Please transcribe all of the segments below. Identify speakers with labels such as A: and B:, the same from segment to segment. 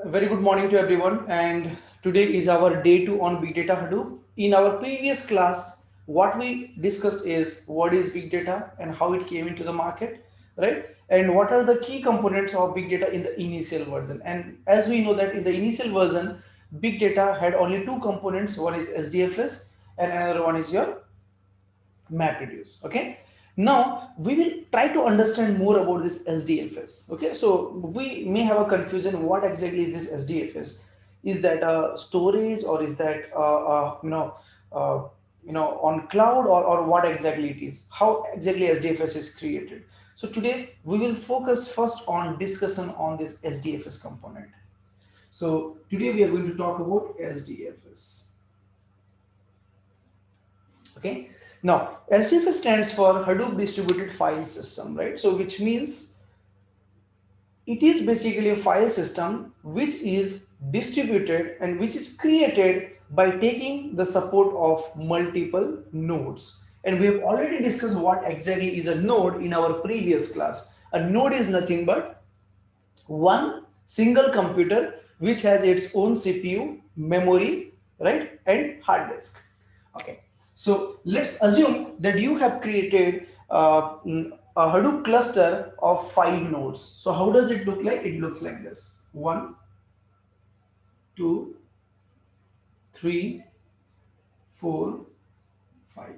A: very good morning to everyone. And today is our day 2 on Big Data Hadoop. In our previous class, what we discussed is what is Big Data and how it came into the market, right? And what are the key components of Big Data in the initial version. And as we know that in the initial version, Big Data had only two components. One is SDFS and another one is your MapReduce. Okay. Now we will try to understand more about this SDFS. Okay, so we may have a confusion. What exactly is this SDFS? Is that storage, or is that uh, on cloud, or what exactly it is? How exactly SDFS is created? So today we will focus first on discussion on this SDFS component. So today we are going to talk about SDFS. Okay. Now, SDFS stands for Hadoop Distributed File System, right? So, which means it is basically a file system which is distributed and which is created by taking the support of multiple nodes. And we have already discussed what exactly is a node in our previous class. A node is nothing but one single computer which has its own CPU, memory, right, and hard disk. Okay. So let's assume that you have created a Hadoop cluster of 5 nodes. So how does it look like? It looks like this: 1, 2, 3, 4, 5.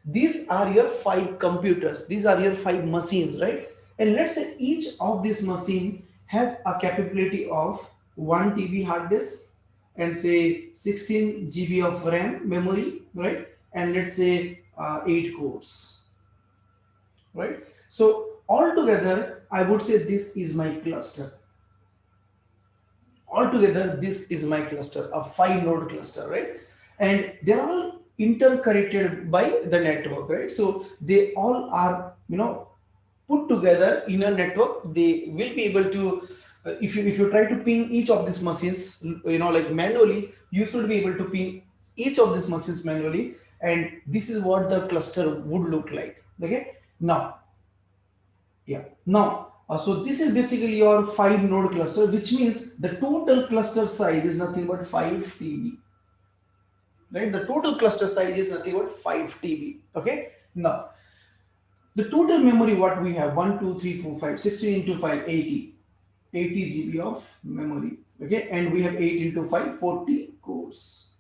A: These are your 5 computers. These are your 5 machines, right? And let's say each of this machine has a capability of 1 TB hard disk and say 16 GB of RAM memory, right? And let's say 8 cores, right? So altogether, I would say this is my cluster. Altogether, this is my cluster, a 5-node cluster, right? And they're all interconnected by the network, right? So they all are, put together in a network. They will be able to, if you try to ping each of these machines, like manually, you should be able to ping each of these machines manually. And this is what the cluster would look like. Okay. Now, so this is basically your 5-node cluster, which means the total cluster size is nothing but 5 TB. Right? The total cluster size is nothing but 5 TB. Okay. Now, the total memory what we have: 1, 2, 3, 4, 5, 16 into 5, 80 GB of memory. Okay. And we have 8 into 5, 40 cores.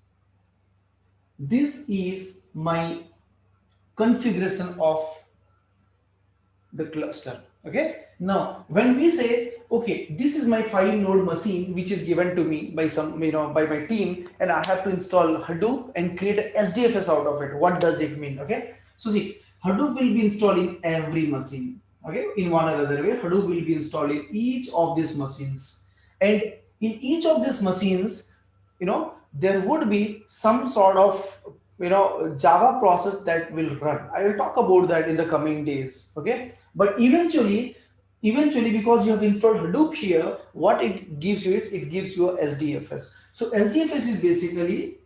A: This is my configuration of the cluster. Okay. Now, when we say, okay, this is my 5-node machine which is given to me by by my team, and I have to install Hadoop and create a SDFS out of it. What does it mean? Okay. So see, Hadoop will be installed in every machine. Okay. In one or other way, Hadoop will be installed in each of these machines, and in each of these machines, there would be some sort of Java process that will run. I will talk about that in the coming days. Okay. But eventually, because you have installed Hadoop here, what it gives you is it gives you a SDFS. So SDFS is basically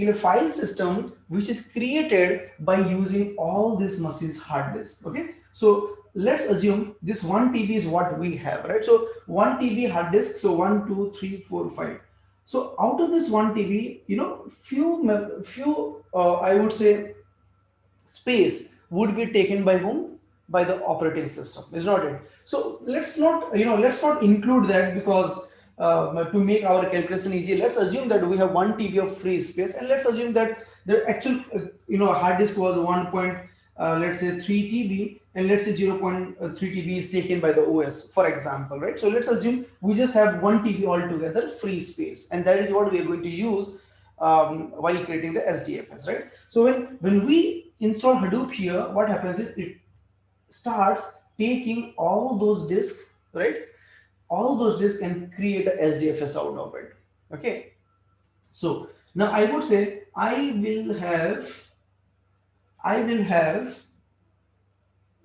A: a file system which is created by using all these machines' hard disk. Okay. So let's assume this 1 TB is what we have, right? So 1 TB hard disk. So 1, 2, 3, 4, 5. So out of this 1 TB, few I would say space would be taken by whom? By the operating system, is not it? So let's not include that, because to make our calculation easy, let's assume that we have 1 TB of free space, and let's assume that the actual hard disk was 1. Let's say 3 TB, and let's say 0.3 TB is taken by the OS, for example, right? So let's assume we just have 1 TB altogether free space, and that is what we are going to use while creating the SDFS, right? So when we install Hadoop here, what happens is it starts taking all those disks, right? All those disks, and create a SDFS out of it. Okay. So now I would say I will have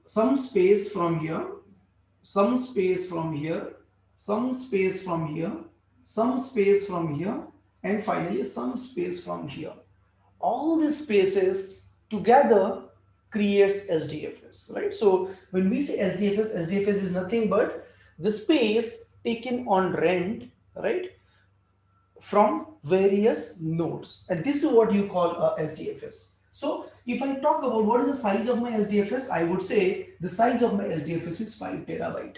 A: some space from here, some space from here, some space from here, some space from here, and finally some space from here. All these spaces together creates SDFS, right? So when we say SDFS is nothing but the space taken on rent, right, from various nodes, and this is what you call a SDFS. So if I talk about what is the size of my SDFS, I would say the size of my SDFS is 5 terabyte.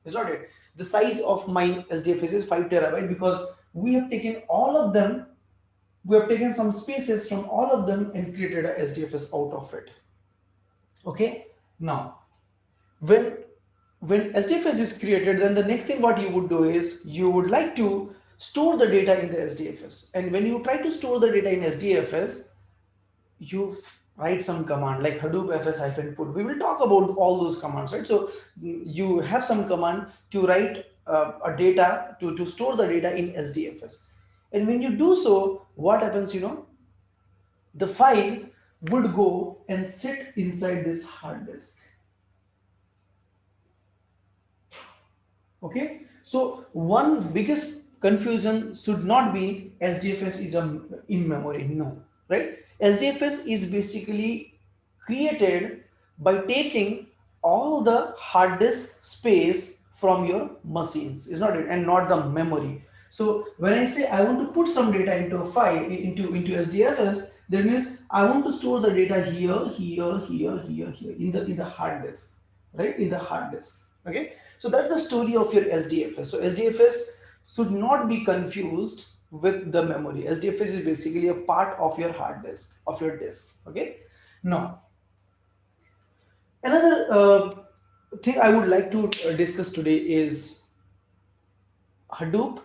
A: Is not it? The size of my SDFS is 5 terabyte because we have taken all of them, we have taken some spaces from all of them and created a SDFS out of it. Okay, now when SDFS is created, then the next thing what you would do is you would like to store the data in the SDFS, and when you try to store the data in SDFS, you write some command like Hadoop fs-put. We will talk about all those commands, right? So you have some command to write a data to store the data in SDFS, and when you do so, what happens, you know, the file would go and sit inside this hard disk. Okay, so one biggest confusion should not be SDFS is in memory. No, right? SDFS is basically created by taking all the hard disk space from your machines, is not it, and not the memory. So when I say I want to put some data into a file into SDFS, that means I want to store the data here, in the hard disk, right? In the hard disk. Okay, so that's the story of your SDFS. So SDFS should not be confused with the memory. SDFS is basically a part of your hard disk, of your disk. Okay, now another thing I would like to discuss today is Hadoop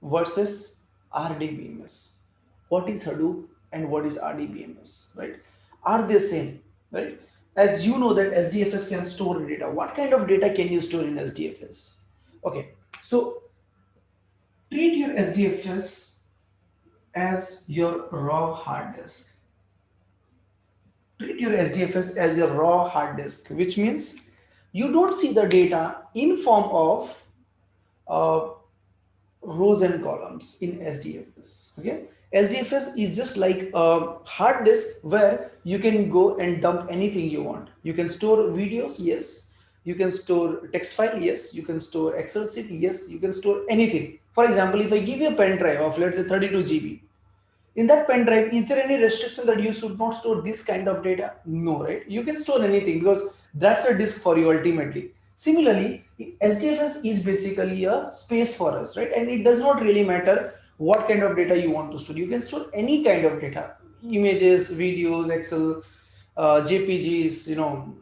A: versus Rdbms. What is Hadoop and what is Rdbms, right? Are they same, right? As you know that SDFS can store data. What kind of data can you store in SDFS? Okay, so treat your SDFS as your raw hard disk. Treat your SDFS as your raw hard disk, which means you don't see the data in form of rows and columns in SDFS. Okay, SDFS is just like a hard disk where you can go and dump anything you want. You can store videos, yes. You can store text file, yes. You can store Excel sheet, yes. You can store anything. For example, if I give you a pen drive of let's say 32 GB, in that pen drive, is there any restriction that you should not store this kind of data? No, right? You can store anything because that's a disk for you ultimately. Similarly, SDFS is basically a space for us, right? And it does not really matter what kind of data you want to store. You can store any kind of data, images, videos, Excel, JPGs, you know,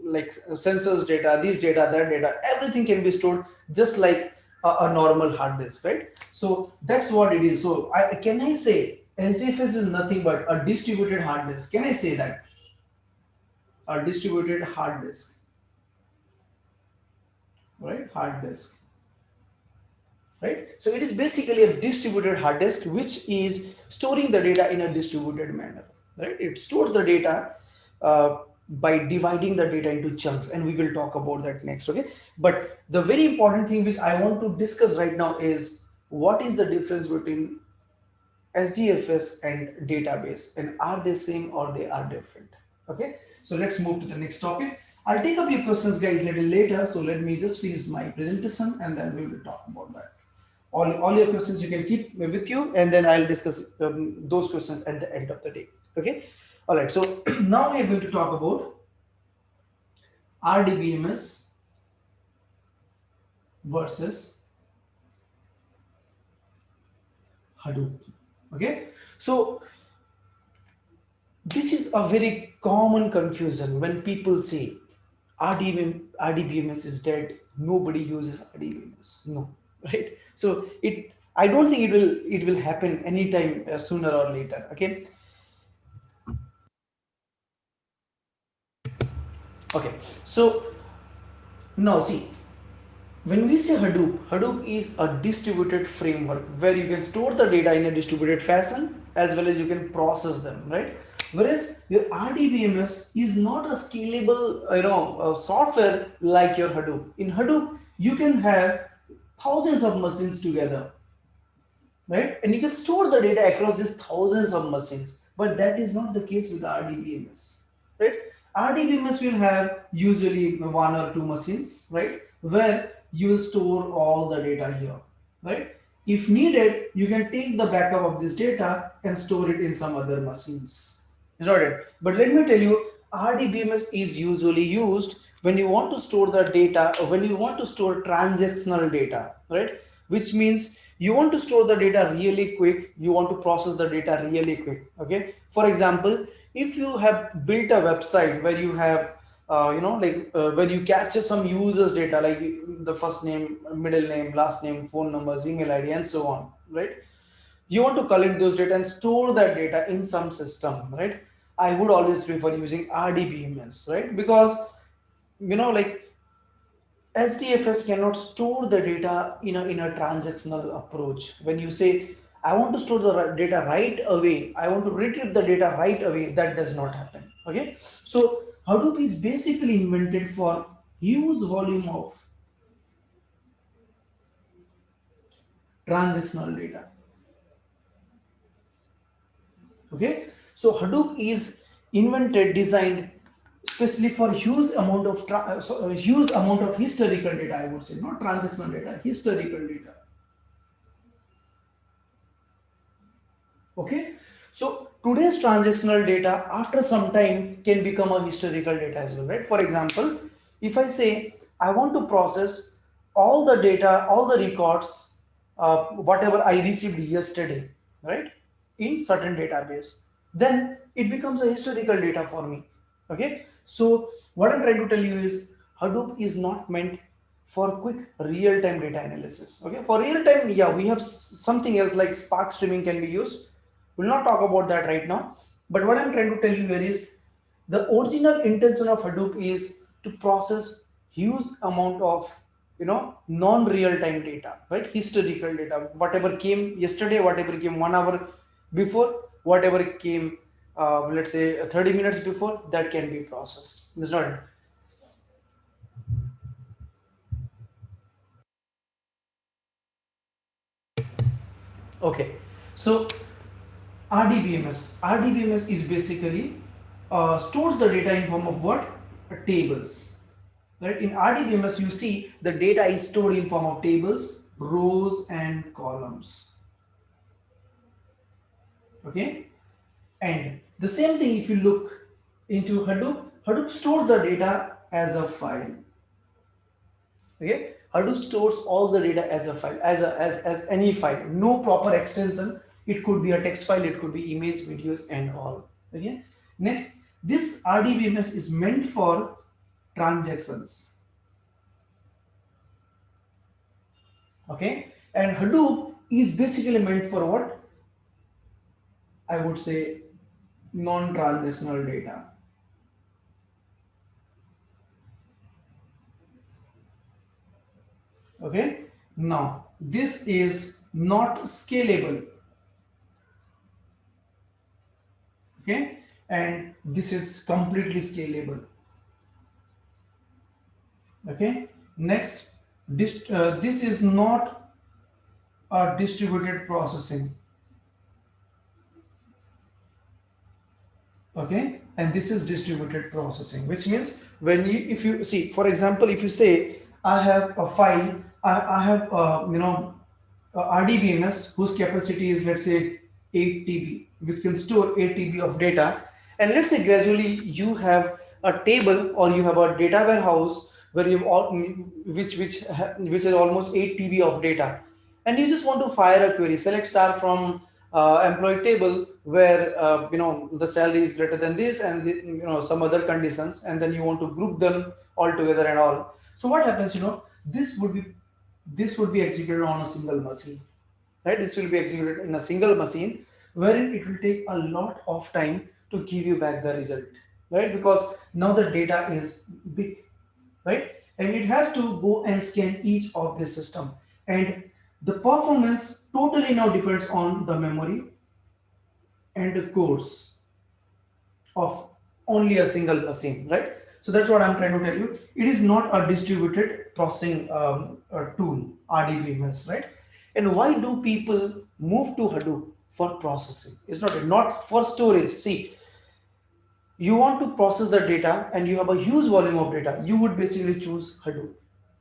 A: like sensors data, this data, that data, everything can be stored just like a normal hard disk, right? So that's what it is. So can I say SDFS is nothing but a distributed hard disk? Can I say that? A distributed hard disk, right? Hard disk, right? So it is basically a distributed hard disk which is storing the data in a distributed manner, right? It stores the data by dividing the data into chunks, and we will talk about that next. Okay, but the very important thing which I want to discuss right now is what is the difference between SDFS and database, and are they same or they are different? Okay, so let's move to the next topic. I'll take up your questions guys a little later, so let me just finish my presentation and then we will talk about that. All your questions you can keep with you, and then I'll discuss those questions at the end of the day. Okay, all right, so now we are going to talk about Rdbms versus Hadoop. Okay, so this is a very common confusion when people say Rdbms is dead, nobody uses Rdbms. No, right? So I don't think it will happen anytime sooner or later. Okay. Okay, so now see, when we say Hadoop is a distributed framework where you can store the data in a distributed fashion as well as you can process them, right? Whereas your Rdbms is not a scalable, software like your Hadoop. In Hadoop, you can have thousands of machines together, right? And you can store the data across these thousands of machines, but that is not the case with Rdbms, right? RDBMS will have usually one or two machines, right? Where you will store all the data here, right? If needed, you can take the backup of this data and store it in some other machines. Is not it? But let me tell you, RDBMS is usually used when you want to store the data, or when you want to store transactional data, right? Which means you want to store the data really quick, you want to process the data really quick. Okay, for example, if you have built a website where you have where you capture some users data like the first name, middle name, last name, phone numbers, email ID, and so on, right? You want to collect those data and store that data in some system, right? I would always prefer using RDBMS, right? Because like Sdfs cannot store the data in a transactional approach. When you say, I want to store the data right away, I want to retrieve the data right away, that does not happen. Okay, so Hadoop is basically invented for huge volume of transactional data. Okay, so Hadoop is invented, designed especially for huge amount of huge amount of historical data, I would say, not transactional data, historical data. Okay, so today's transactional data after some time can become a historical data as well, right? For example, if I say I want to process all the data, all the records, whatever I received yesterday, right, in certain database, then it becomes a historical data for me. Okay, so what I'm trying to tell you is Hadoop is not meant for quick real-time data analysis. Okay, for real-time, yeah, we have something else like Spark streaming can be used. We'll not talk about that right now. But what I'm trying to tell you here is the original intention of Hadoop is to process huge amount of non-real-time data, right? Historical data, whatever came yesterday, whatever came 1 hour before, whatever came let's say 30 minutes before, that can be processed. It's not. Okay, so RDBMS is basically stores the data in form of what? Tables. Right? In RDBMS, you see the data is stored in form of tables, rows, and columns. Okay, and the same thing if you look into Hadoop. Hadoop stores the data as a file. Okay, Hadoop stores all the data as a file, as any file, no proper extension. It could be a text file, it could be image, videos, and all. Okay, next, this RDBMS is meant for transactions. Okay, and Hadoop is basically meant for what? I would say non-transactional data. Okay, now this is not scalable. Okay, and this is completely scalable. Okay, next, this is not a distributed processing. Okay, and this is distributed processing, which means when you, if you see, for example, if you say I have a file, I have RDBMS whose capacity is, let's say, 8 TB, which can store 8 TB of data, and let's say gradually you have a table or you have a data warehouse where you have all which is almost 8 TB of data, and you just want to fire a query, select star from employee table where the salary is greater than this and some other conditions, and then you want to group them all together and all. So what happens, this would be executed on a single machine, right? This will be executed in a single machine, wherein it will take a lot of time to give you back the result, right? Because now the data is big, right? And it has to go and scan each of this system, and the performance totally now depends on the memory and the cores of only a single machine, right? So that's what I'm trying to tell you. It is not a distributed processing tool, RDBMS, right? And why do people move to Hadoop for processing? It's not for storage. See, you want to process the data and you have a huge volume of data, you would basically choose Hadoop,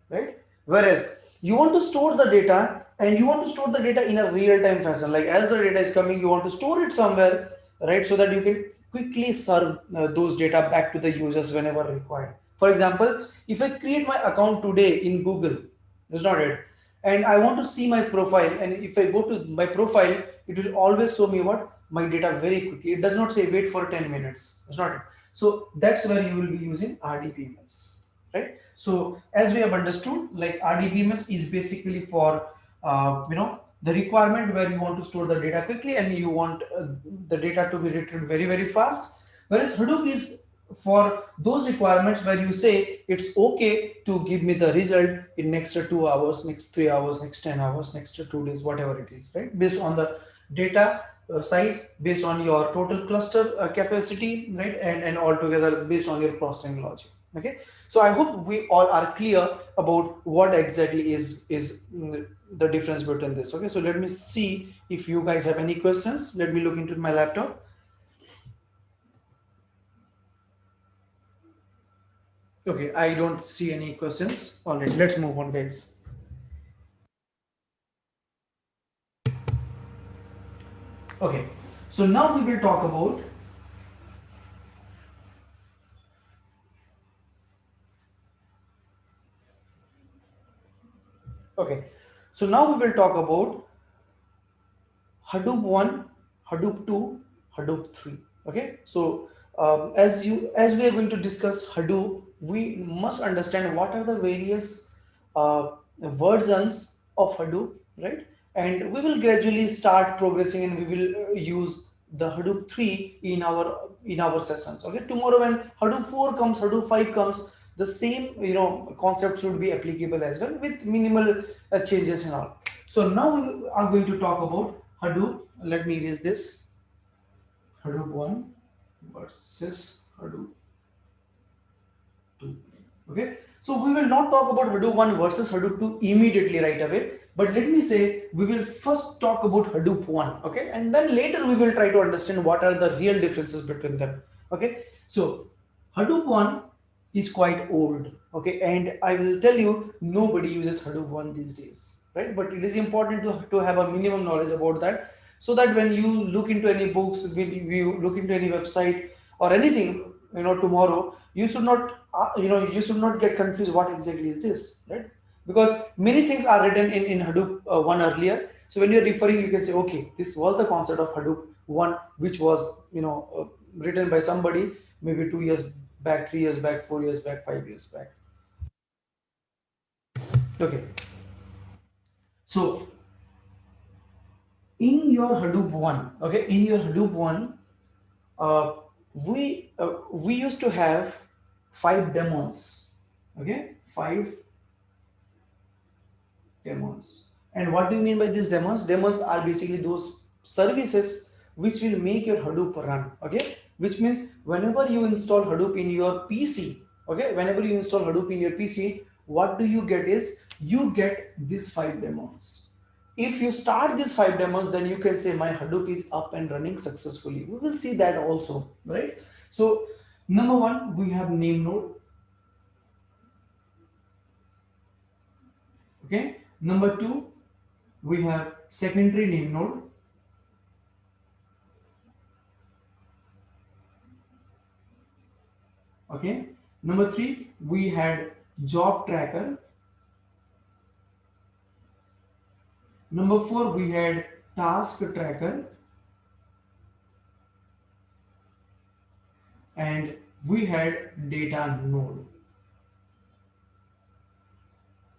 A: right? Whereas you want to store the data and you want to store the data in a real-time fashion, like as the data is coming, you want to store it somewhere, right? So that you can quickly serve those data back to the users whenever required. For example, if I create my account today in Google, it's not it, and I want to see my profile, and if I go to my profile, it will always show me what my data very quickly. It does not say wait for 10 minutes. It's not it. So that's where you will be using Rdbms, right? So as we have understood, like Rdbms is basically for the requirement where you want to store the data quickly and you want the data to be retrieved very very fast. Whereas Hadoop is for those requirements where you say it's okay to give me the result in next 2 hours, next 3 hours, next 10 hours, next 2 days, whatever it is, right? Based on the data size, based on your total cluster capacity, right? And altogether based on your processing logic. Okay, so I hope we all are clear about what exactly is the difference between this. Okay, so let me see if you guys have any questions. Let me look into my laptop. Okay, I don't see any questions. All right, let's move on, guys. Okay, so now we will talk about Hadoop 1, Hadoop 2, Hadoop 3. Okay, so as we are going to discuss Hadoop, we must understand what are the various versions of Hadoop, right? And we will gradually start progressing, and we will use the Hadoop 3 in our sessions. Okay, tomorrow when Hadoop 4 comes, Hadoop 5 comes, the same concept should be applicable as well with minimal changes and all. So now we are going to talk about Hadoop. Let me erase this. Hadoop 1 versus Hadoop 2. Okay, so we will not talk about Hadoop 1 versus Hadoop 2 immediately right away, but let me say we will first talk about Hadoop 1. Okay, and then later we will try to understand what are the real differences between them. Okay, so Hadoop 1 is quite old. Okay, and I will tell you nobody uses Hadoop 1 these days, right? But it is important to have a minimum knowledge about that, so that when you look into any books, when you look into any website or anything, tomorrow, you should not you should not get confused what exactly is this, right? Because many things are written in Hadoop 1 earlier. So when you're referring, you can say, okay, this was the concept of Hadoop 1, which was written by somebody maybe 2 years back, 3 years back, 4 years back, 5 years back. Okay, so in your Hadoop 1, okay, in your Hadoop 1, uh, we used to have 5 daemons. Okay, 5 daemons. And what do you mean by these daemons? Daemons are basically those services which will make your Hadoop run. Okay, which means whenever you install Hadoop in your PC, okay, whenever you install Hadoop in your PC, what do you get is you get these 5 daemons. If you start these 5 daemons, then you can say my Hadoop is up and running successfully. We will see that also, right? So number one, we have name node. Okay, number two, we have secondary name node. Okay, number three, we had job tracker. Number four, we had task tracker. And we had data node.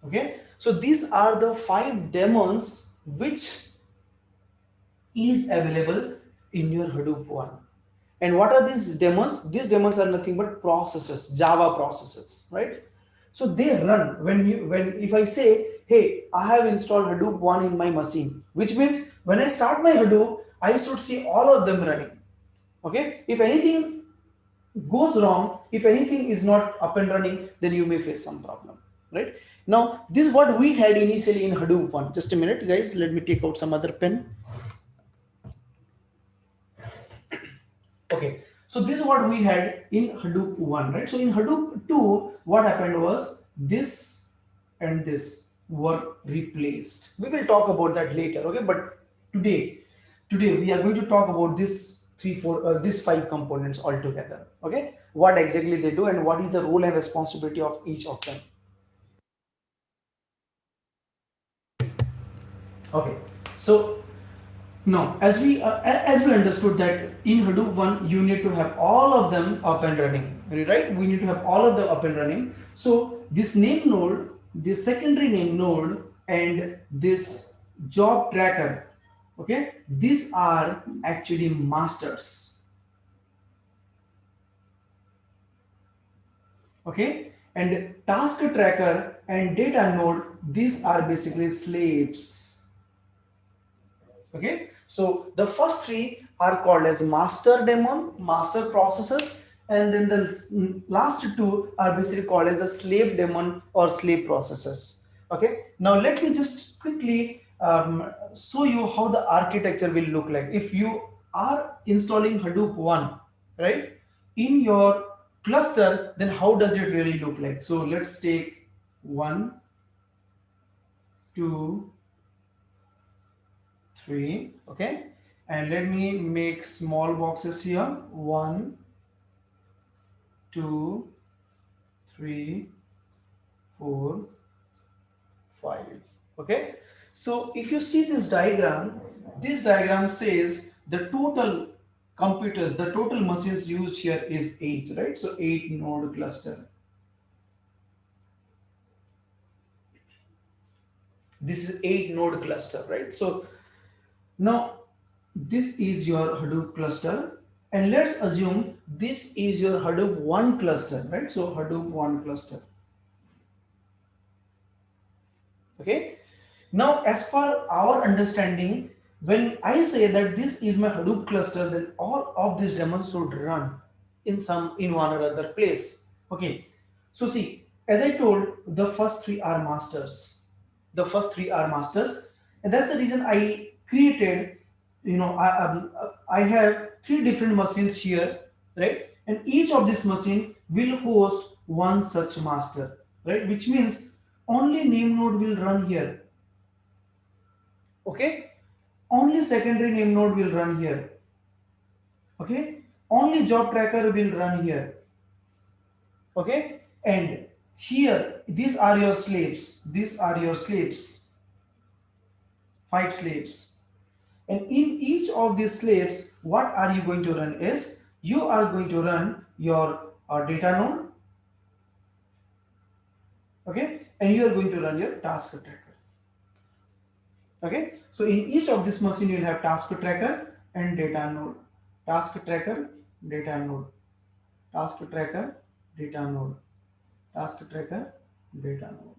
A: Okay, so these are the 5 daemons which is available in your Hadoop 1. And what are these daemons? These daemons are nothing but processes, Java processes, right? So they run when if I say, hey, I have installed Hadoop 1 in my machine, which means when I start my Hadoop, I should see all of them running. Okay, if anything goes wrong, if anything is not up and running, then you may face some problem, right? Now, this is what we had initially in Hadoop 1. Just a minute, guys. Let me take out some other pen. Okay, So this is what we had in Hadoop 1, right? So in Hadoop 2, what happened was this and this were replaced. We will talk about that later, okay? But today we are going to talk about this these five components altogether, okay? What exactly they do and what is the role and responsibility of each of them. Okay, so now, as we understood that in Hadoop 1, you need to have all of them up and running, right? We need to have all of them up and running. So this name node, this secondary name node, and this job tracker, okay, these are actually masters, okay, and task tracker and data node, these are basically slaves. Okay, so the first three are called as master daemon, master processes, and then the last two are basically called as the slave daemon or slave processes. Okay, now let me just quickly show you how the architecture will look like if you are installing Hadoop 1, right, in your cluster. Then how does it really look like? So let's take 1, 2, 3, okay, and let me make small boxes here. 1, 2, 3, 4, 5. Okay, so if you see this diagram says the total computers, the total machines used here is 8, right? So 8 node cluster. This is 8 node cluster, right? So now this is your Hadoop cluster, and let's assume this is your Hadoop 1 cluster, right? So Hadoop 1 cluster. Okay, now as per our understanding, when I say that this is my Hadoop cluster, then all of these daemons should run in one or other place. Okay, so see, as I told, the first three are masters. The first three are masters, and that's the reason I created, I have 3 different machines here, right? And each of this machine will host one such master, right? Which means only name node will run here. Okay, only secondary name node will run here. Okay, only job tracker will run here. Okay, and here these are your slaves. These are your slaves. 5 slaves. And in each of these slaves, what are you going to run is you are going to run your data node, okay, and you are going to run your task tracker. Okay, so in each of this machine you will have task tracker and data node, task tracker, data node, task tracker, data node, task tracker, data node.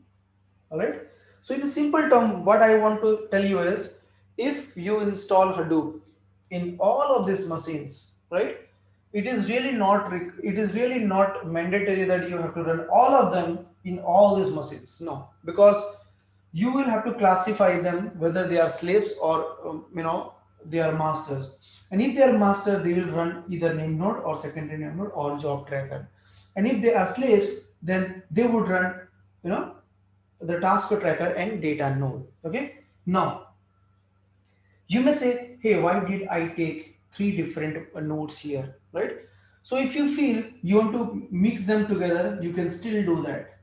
A: All right. So in a simple term, what I want to tell you is, if you install Hadoop in all of these machines, right, it is really not mandatory that you have to run all of them in all these machines. No, because you will have to classify them whether they are slaves or they are masters. And if they are master, they will run either name node or secondary name node or job tracker. And if they are slaves, then they would run the task tracker and data node. Okay, now you may say, hey, why did I take 3 different nodes here, right? So if you feel you want to mix them together, you can still do that.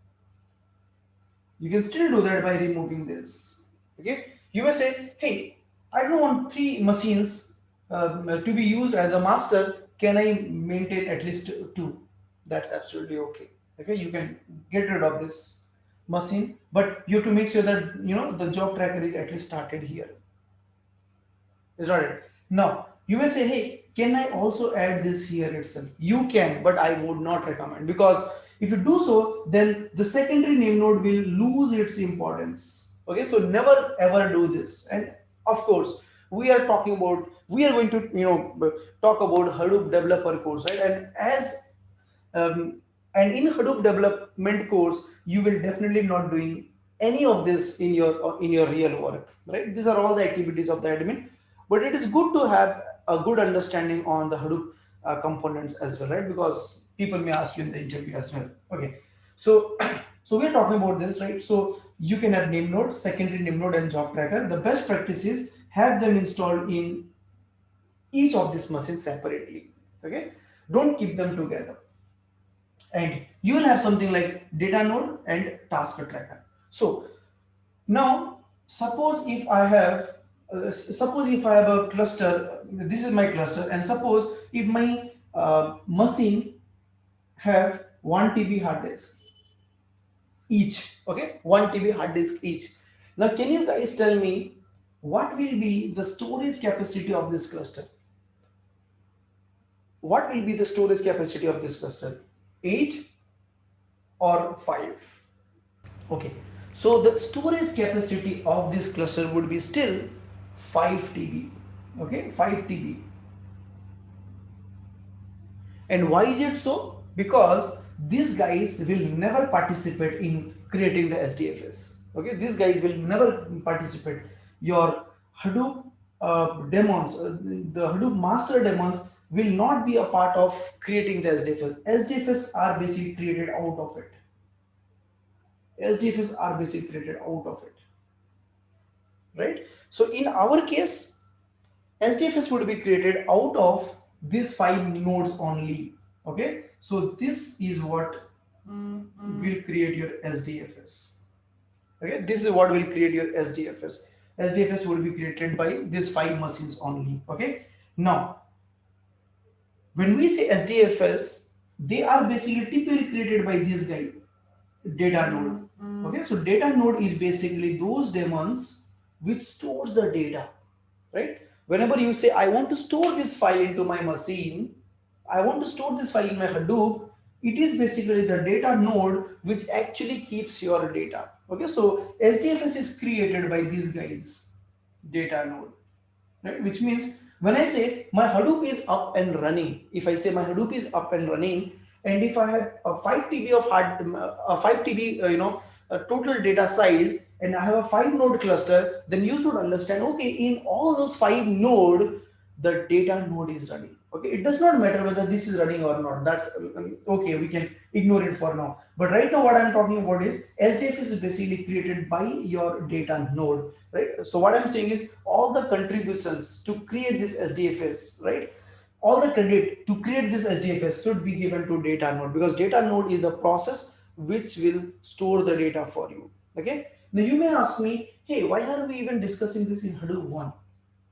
A: You can still do that by removing this. Okay, you may say, hey, I don't want 3 machines to be used as a master. Can I maintain at least 2? That's absolutely okay. Okay, you can get rid of this machine, but you have to make sure that the job tracker is at least started here. Is not it? Now you may say, hey, can I also add this here itself? You can, but I would not recommend, because if you do so, then the secondary name node will lose its importance. Okay, so never ever do this. And of course, we are going to talk about Hadoop developer course, right? And in Hadoop development course, you will definitely not doing any of this in your real work, right? These are all the activities of the admin, but it is good to have a good understanding on the Hadoop components as well, right? Because people may ask you in the interview as well. Okay, so so we're talking about this, right? So you can have name node, secondary name node, and job tracker. The best practice is have them installed in each of these machines separately. Okay, don't keep them together. And you will have something like data node and task tracker. So now suppose if I have a cluster, this is my cluster, and suppose if my machine have 1 TB hard disk each. Okay, 1 TB hard disk each. Now can you guys tell me what will be the storage capacity of this cluster? What will be the storage capacity of this cluster? 8 or 5? Okay, so the storage capacity of this cluster would be still 5 TB. Okay, 5 TB. And why is it so? Because these guys will never participate in creating the Sdfs. Okay, these guys will never participate. Your Hadoop daemons, the Hadoop master daemons will not be a part of creating the Sdfs. Sdfs are basically created out of it. Sdfs are basically created out of it, right? So in our case, Sdfs would be created out of these 5 nodes only. Okay, so this is what will create your Sdfs. Okay, this is what will create your Sdfs. Sdfs will be created by these 5 machines only. Okay, now when we say Sdfs, they are basically typically created by this guy, data node. Okay, so data node is basically those daemons which stores the data, right? Whenever you say I want to store this file into my machine, I want to store this file in my Hadoop, it is basically the data node which actually keeps your data. Okay, so Sdfs is created by these guys, data node, right? Which means when I say my Hadoop is up and running, if I say my Hadoop is up and running, and if I have a 5 TB of a 5 TB, total data size, and I have a 5 node cluster, then you should understand, okay, in all those 5 node, the data node is running. Okay, it does not matter whether this is running or not. That's okay, we can ignore it for now. But right now what I'm talking about is Sdfs is basically created by your data node, right? So what I'm saying is all the contributions to create this Sdfs, right? All the credit to create this Sdfs should be given to data node, because data node is the process which will store the data for you. Okay, now you may ask me, hey, why are we even discussing this in Hadoop 1?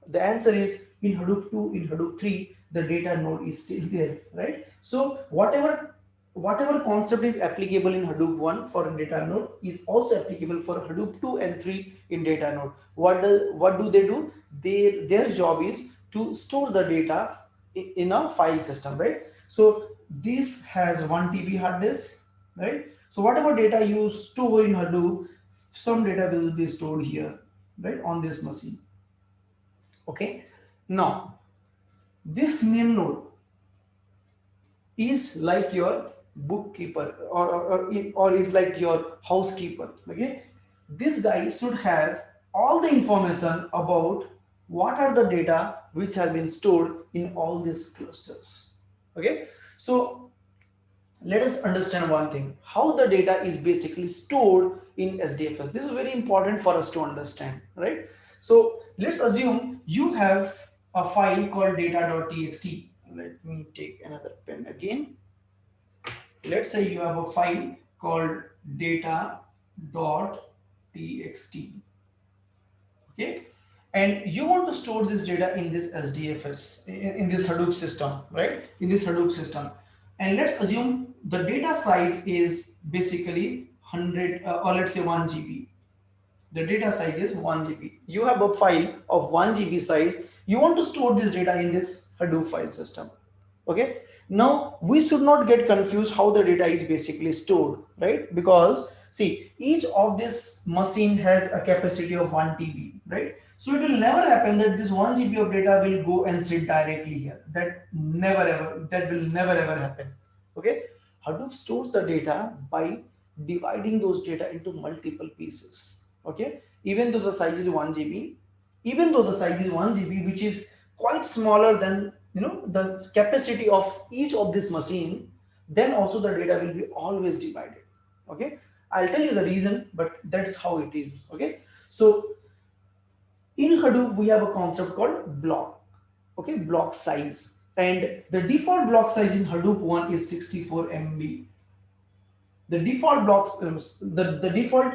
A: The answer is in Hadoop 2, in Hadoop 3, the data node is still there, right? So whatever concept is applicable in Hadoop 1 for a data node is also applicable for Hadoop 2 and 3 in data node. What do they do? Their job is to store the data in a file system, right? So this has 1 TB hard disk, right? So whatever data you store in Hadoop, some data will be stored here, right, on this machine. Okay, now this name node is like your bookkeeper, or is like your housekeeper. Okay, this guy should have all the information about what are the data which have been stored in all these clusters. Okay, so let us understand one thing, how the data is basically stored in Sdfs. This is very important for us to understand, right? So let's assume you have a file called data.txt. Let me take another pen again. Let's say you have a file called data.txt. Okay, and you want to store this data in this Sdfs, in this Hadoop system, right? In this Hadoop system. And let's assume the data size is basically 100 or let's say 1 GB. The data size is 1 GB. You have a file of 1 GB size. You want to store this data in this Hadoop file system. Okay. Now we should not get confused how the data is basically stored, right? Because see, each of this machine has a capacity of 1 TB, right? So it will never happen that this 1 GB of data will go and sit directly here. That will never ever happen. Okay. Hadoop stores the data by dividing those data into multiple pieces. Okay. Even though the size is 1 GB, which is quite smaller than the capacity of each of this machine, then also the data will be always divided. Okay, I'll tell you the reason, but that's how it is. Okay, so in Hadoop we have a concept called block. Okay, block size, and the default block size in Hadoop 1 is 64 MB. The default the default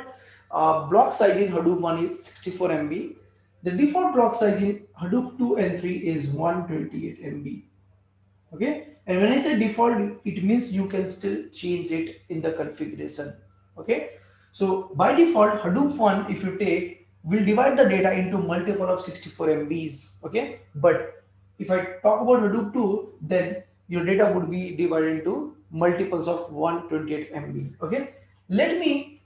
A: block size in Hadoop 1 is 64 MB. The default block size in Hadoop 2 and 3 is 128 MB. Okay, and when I say default, it means you can still change it in the configuration. Okay, so by default Hadoop 1, if you take, will divide the data into multiple of 64 MBs. Okay, but if I talk about Hadoop 2, then your data would be divided into multiples of 128 MB. Okay, let me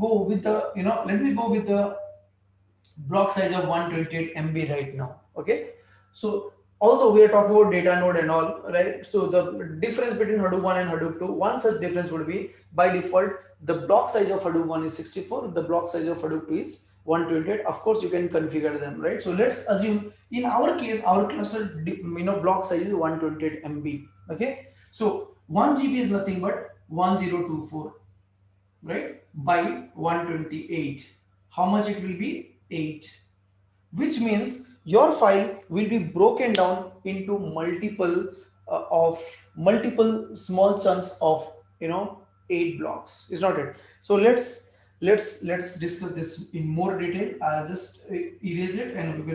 A: go with the let me go with the block size of 128 MB right now. Okay, so although we are talking about data node and all, right, so the difference between Hadoop 1 and Hadoop 2, one such difference would be, by default the block size of Hadoop 1 is 64, the block size of Hadoop 2 is 128. Of course you can configure them, right? So let's assume in our case our cluster block size is 128 MB. Okay, so 1 GB is nothing but 1024, right, by 128. How much it will be? 8, which means your file will be broken down into multiple small chunks of 8 blocks, is not it? So let's discuss this in more detail. I'll just erase it and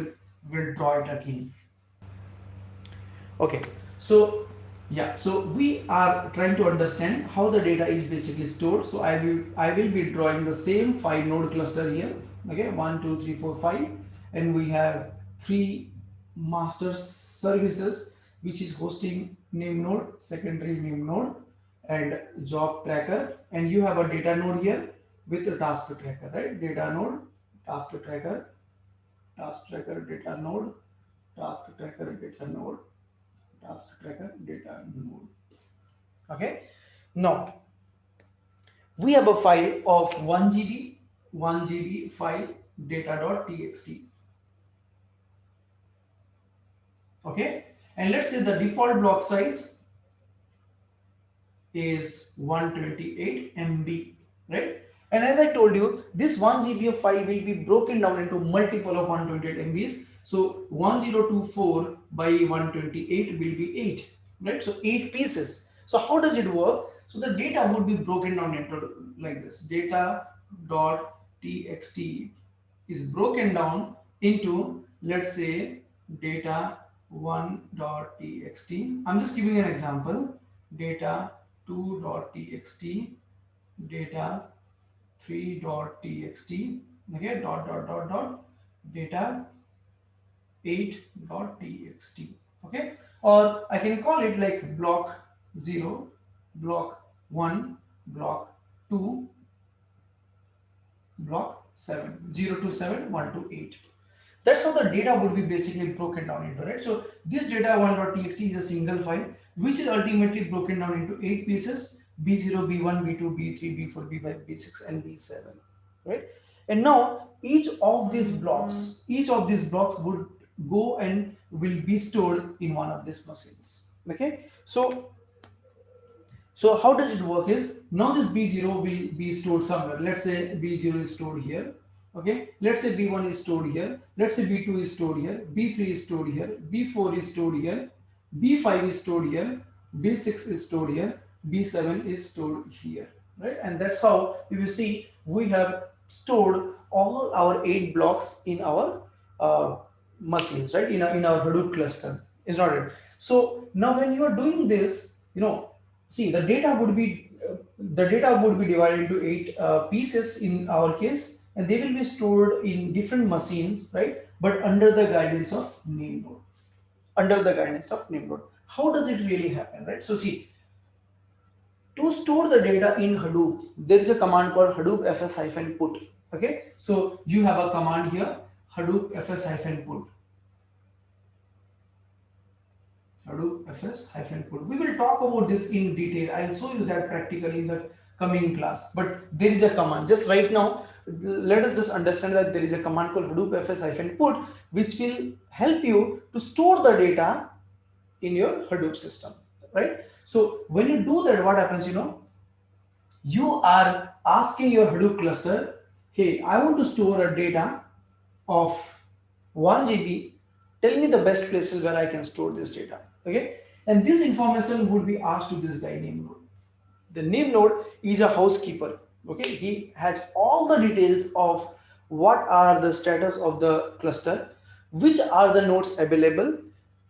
A: we'll draw it again. Okay, so yeah, so we are trying to understand how the data is basically stored. So I will be drawing the same 5 node cluster here. Okay, 1 2 3 4 5, and we have 3 master services, which is hosting name node, secondary name node, and job tracker, and you have a data node here with a task tracker, right? Data node, task tracker, data node, task tracker, data node, task tracker, data node. Okay, now we have a file of 1 GB file data.txt. Okay, and let's say the default block size is 128 MB, right? And as I told you, this 1 GB of file will be broken down into multiple of 128 MBs. So 1024 by 128 will be 8, right? So 8 pieces. So how does it work? So the data would be broken down into like this. Data.txt is broken down into, let's say, data1.txt. I'm just giving an example. Data2.txt, data3.txt, okay, data 8.txt. Okay, or I can call it like block 0, block 1, block 2, block 7, 0 to 7, 1 to 8. That's how the data would be basically broken down into, right? So this data1.txt is a single file which is ultimately broken down into 8 pieces: B0, B1, B2, B3, B4, B5, B6, and B7, right? And now each of these blocks would go and will be stored in one of these machines. Okay, so how does it work is, now this B0 will be stored somewhere. Let's say B0 is stored here. Okay, let's say B1 is stored here, let's say B2 is stored here, B3 is stored here, B4 is stored here, B5 is stored here, B6 is stored here, B7 is stored here, right? And that's how, if you see, we have stored all our 8 blocks in our machines, right? In our Hadoop cluster, is not it? So now when you are doing this, see, the data would be divided into 8 pieces in our case, and they will be stored in different machines, right? But under the guidance of name node. How does it really happen, right? So see, to store the data in Hadoop, there is a command called Hadoop fs-put. Okay, so you have a command here, Hadoop fs-put. Hadoop fs-put. We will talk about this in detail. I'll show you that practically in the coming class. But there is a command. Just right now, let us just understand that there is a command called Hadoop fs-put, which will help you to store the data in your Hadoop system, right? So when you do that, what happens, you are asking your Hadoop cluster, hey, I want to store a data of 1 GB. Tell me the best places where I can store this data. Okay, and this information would be asked to this guy named node. The name node is a housekeeper. Okay, he has all the details of what are the status of the cluster, which are the nodes available,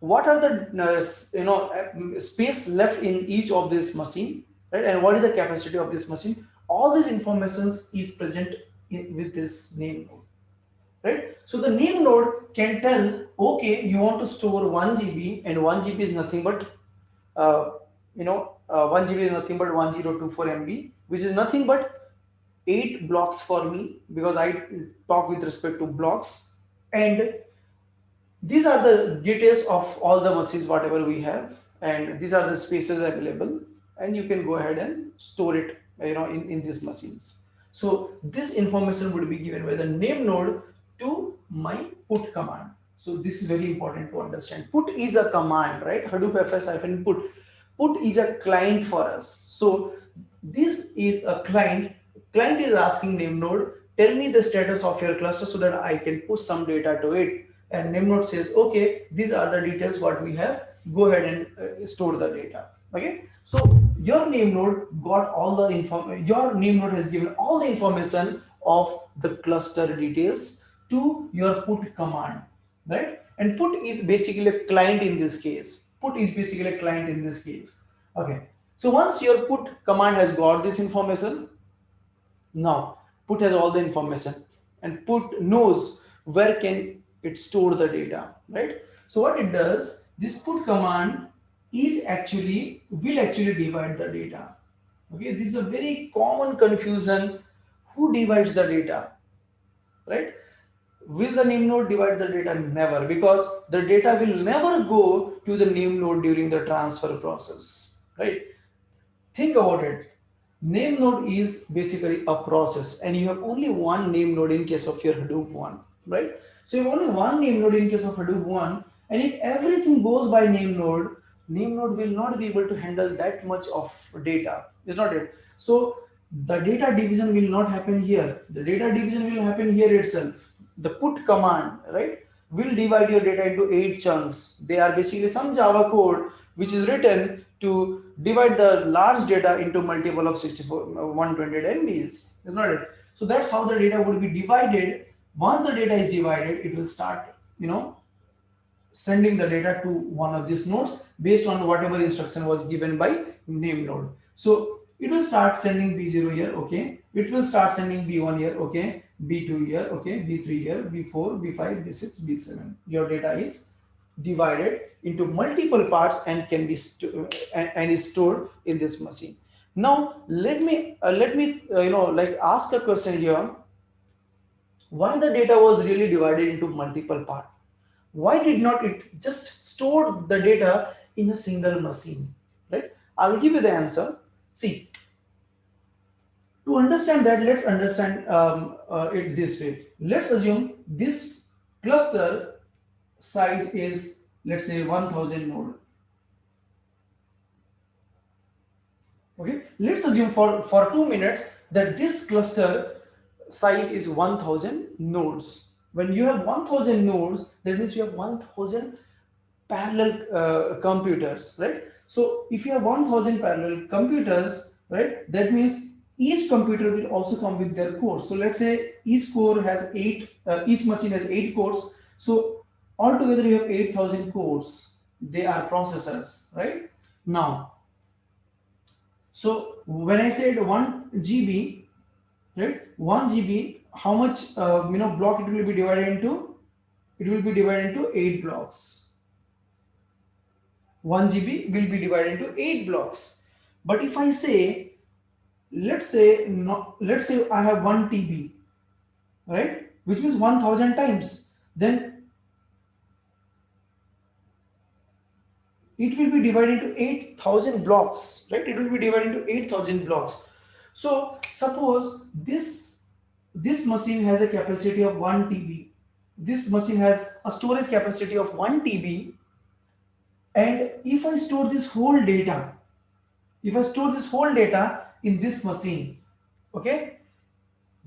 A: what are the space left in each of this machine, right, and what is the capacity of this machine. All these informations is present with this name node, right? So the name node can tell, okay, you want to store 1 GB, and 1 GB is nothing but 1 GB is nothing but 1024 MB, which is nothing but 8 blocks for me, because I talk with respect to blocks. And these are the details of all the machines whatever we have, and these are the spaces available, and you can go ahead and store it in these machines. So this information would be given by the name node to my put command. So this is very important to understand. Put is a command, right? Hadoop fs-put. Put is a client for us. So this is a client. Client is asking name node, tell me the status of your cluster so that I can push some data to it. And name node says, okay, these are the details what we have. Go ahead and store the data. Okay. So your name node got all the your name node has given all the information of the cluster details to your put command, right? And put is basically a client in this case. Put is basically a client in this case. Okay. So once your put command has got this information, now put has all the information, and put knows where can it store the data, right? So what it does, this put command is actually will actually divide the data. Okay, this is a very common confusion. Who divides the data, right? Will the name node divide the data? Never, because the data will never go to the name node during the transfer process, right? Think about it. Name node is basically a process, and you have only one name node in case of your Hadoop one, right? So you have only one name node in case of Hadoop one, and if everything goes by name node will not be able to handle that much of data. Is not it? So the data division will not happen here. The data division will happen here itself. The put command, right, will divide your data into 8 chunks. They are basically some Java code which is written to divide the large data into multiple of 128 MBs. Is not it? So that's how the data would be divided. Once the data is divided, it will start, sending the data to one of these nodes based on whatever instruction was given by name node. So it will start sending B0 here, okay. It will start sending B1 here, okay. B2 here, okay. B3 here, B4, B5, B6, B7. Your data is divided into multiple parts and can be and is stored in this machine. Now let me ask a question here. Why the data was really divided into multiple parts? Why did not it just store the data in a single machine, right? I'll give you the answer. See, to understand that, let's understand it this way. Let's assume this cluster size is, let's say, 1000 node. Okay, let's assume for 2 minutes that this cluster size is 1000 nodes. When you have 1000 nodes, that means you have 1000 parallel computers, right? So if you have 1000 parallel computers, right, that means each computer will also come with their cores. So let's say each core has each machine has 8 cores. So altogether you have 8000 cores. They are processors, right? Now, so when I said 1 GB, right, 1 GB, how much block it will be divided into? It will be divided into 8 blocks. 1 GB will be divided into 8 blocks. But if I say, let's say I have 1 TB, right, which means 1000 times, then it will be divided into 8000 blocks, right? It will be divided into 8000 blocks. So suppose this machine has a capacity of 1 TB. This machine has a storage capacity of 1 TB, And if I store this whole data, in this machine, okay,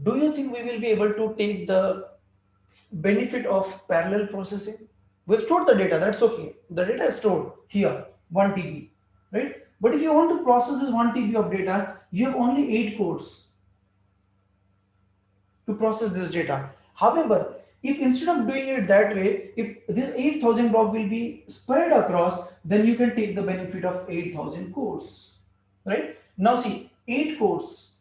A: do you think we will be able to take the benefit of parallel processing? We've stored the data, that's okay. The data is stored here, 1 TB, right? But if you want to process this 1 TB of data, you have only 8 cores to process this data. However, if instead of doing it that way, if this 8,000 block will be spread across, then you can take the benefit of 8,000 cores, right? Now see, 8 cores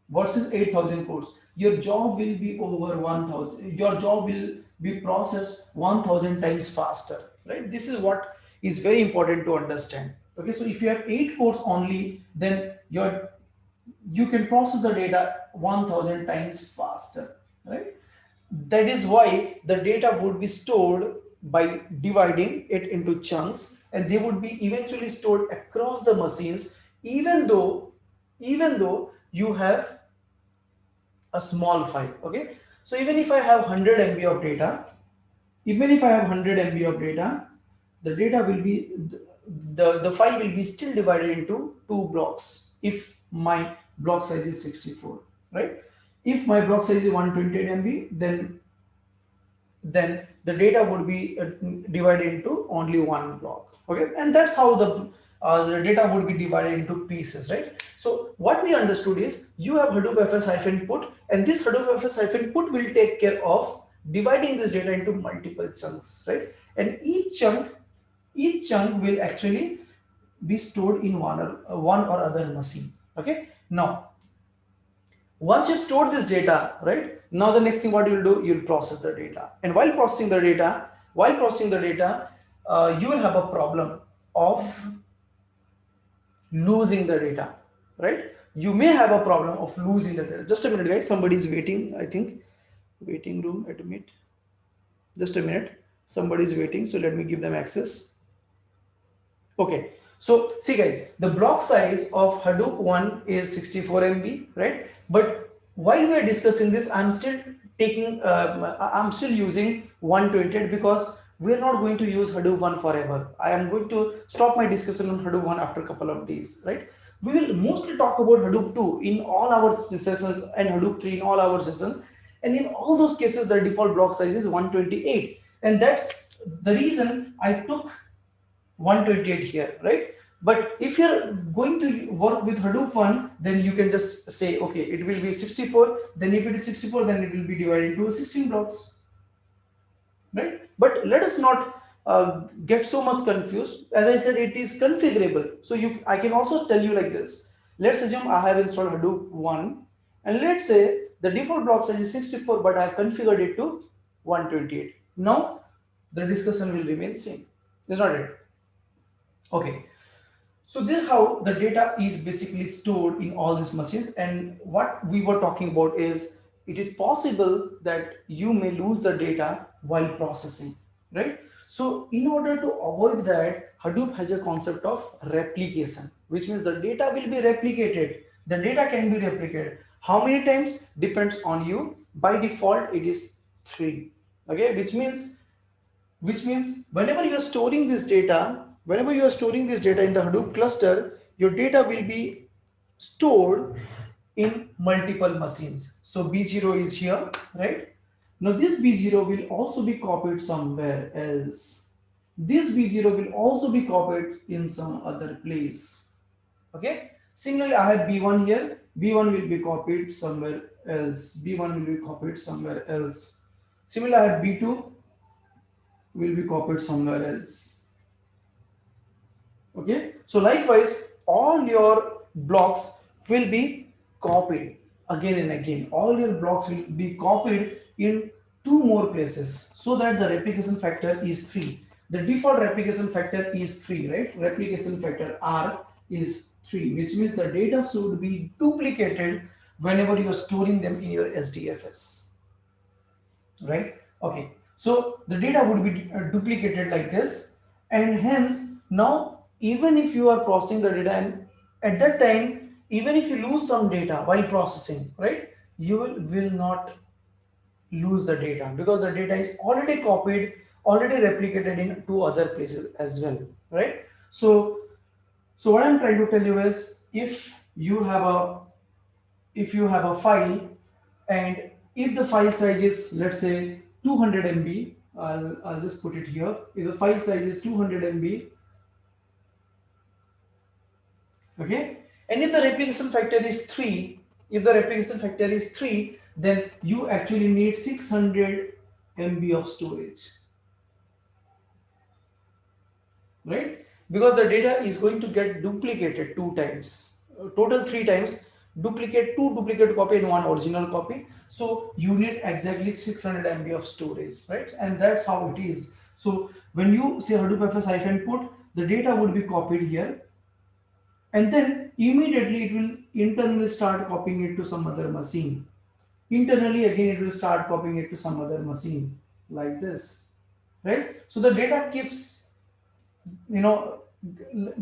A: versus 8,000 cores. Your job will be over 1,000. Your job will be processed 1,000 times faster, right? This is what is very important to understand. Okay, so if you have 8 cores only, then you can process the data 1,000 times faster, right? That is why the data would be stored by dividing it into chunks, and they would be eventually stored across the machines, even though you have a small file. Okay, so even if I have 100 MB of data, the data will be the file will be still divided into 2 blocks if my block size is 64, right? If my block size is 128 MB, then the data would be divided into only 1 block. Okay, and that's how the data would be divided into pieces, right? So what we understood is you have Hadoop fs-put, and this Hadoop fs-put will take care of dividing this data into multiple chunks, right? And each chunk will actually be stored in one or other machine. Okay, now once you've stored this data, right, now the next thing what you'll do, you'll process the data. And while processing the data, you will have a problem of losing the data, right? You may have a problem of losing the data. Just a minute, guys. Somebody is waiting, I think. Waiting room, admit. Just a minute. Somebody is waiting, so let me give them access. Okay. So see, guys, the block size of Hadoop 1 is 64 MB, right? But while we are discussing this, I'm still using 128 because we are not going to use Hadoop 1 forever. I am going to stop my discussion on Hadoop 1 after a couple of days, right? We will mostly talk about Hadoop 2 in all our sessions and Hadoop 3 in all our sessions. And in all those cases, the default block size is 128. And that's the reason I took 128 here, right? But if you're going to work with Hadoop 1, then you can just say, okay, it will be 64. Then if it is 64, then it will be divided into 16 blocks, right? But let us not get so much confused. As I said, it is configurable. So I can also tell you like this. Let's assume I have installed Hadoop 1, and let's say the default block size is 64, but I have configured it to 128. Now the discussion will remain same. Is not it? Okay. So this is how the data is basically stored in all these machines. And what we were talking about is it is possible that you may lose the data while processing, right? So in order to avoid that, Hadoop has a concept of replication, which means the data will be replicated. The data can be replicated. How many times depends on you. By default, it is 3. Okay, which means whenever you are storing this data, in the Hadoop cluster, your data will be stored in multiple machines. So B0 is here, right? Now this B0 will also be copied somewhere else. This B0 will also be copied in some other place. Okay. Similarly, I have B1 here. B1 will be copied somewhere else. B1 will be copied somewhere else. Similarly, I have B2 will be copied somewhere else. Okay, so likewise, all your blocks will be copied again and again. All your blocks will be copied in 2 more places so that the replication factor is 3. The default replication factor is 3, right? Replication factor R is 3, which means the data should be duplicated whenever you are storing them in your Sdfs, right? Okay, so the data would be duplicated like this, and hence now even if you are processing the data, and at that time, even if you lose some data while processing, right, you will not lose the data because the data is already copied already replicated in 2 other places as well, right? So what I'm trying to tell you is, if you have a file, and if the file size is, let's say, 200 MB, I'll just put it here. If the file size is 200 MB, okay, and if the replication factor is 3, then you actually need 600 MB of storage, right? Because the data is going to get duplicated 2 times, total 3 times, two duplicate copy and one original copy. So you need exactly 600 MB of storage, right? And that's how it is. So when you say Hadoop fs-put, the data would be copied here, and then immediately it will internally start copying it to some other machine. Internally again it will start copying it to some other machine, like this, right? So the data keeps, the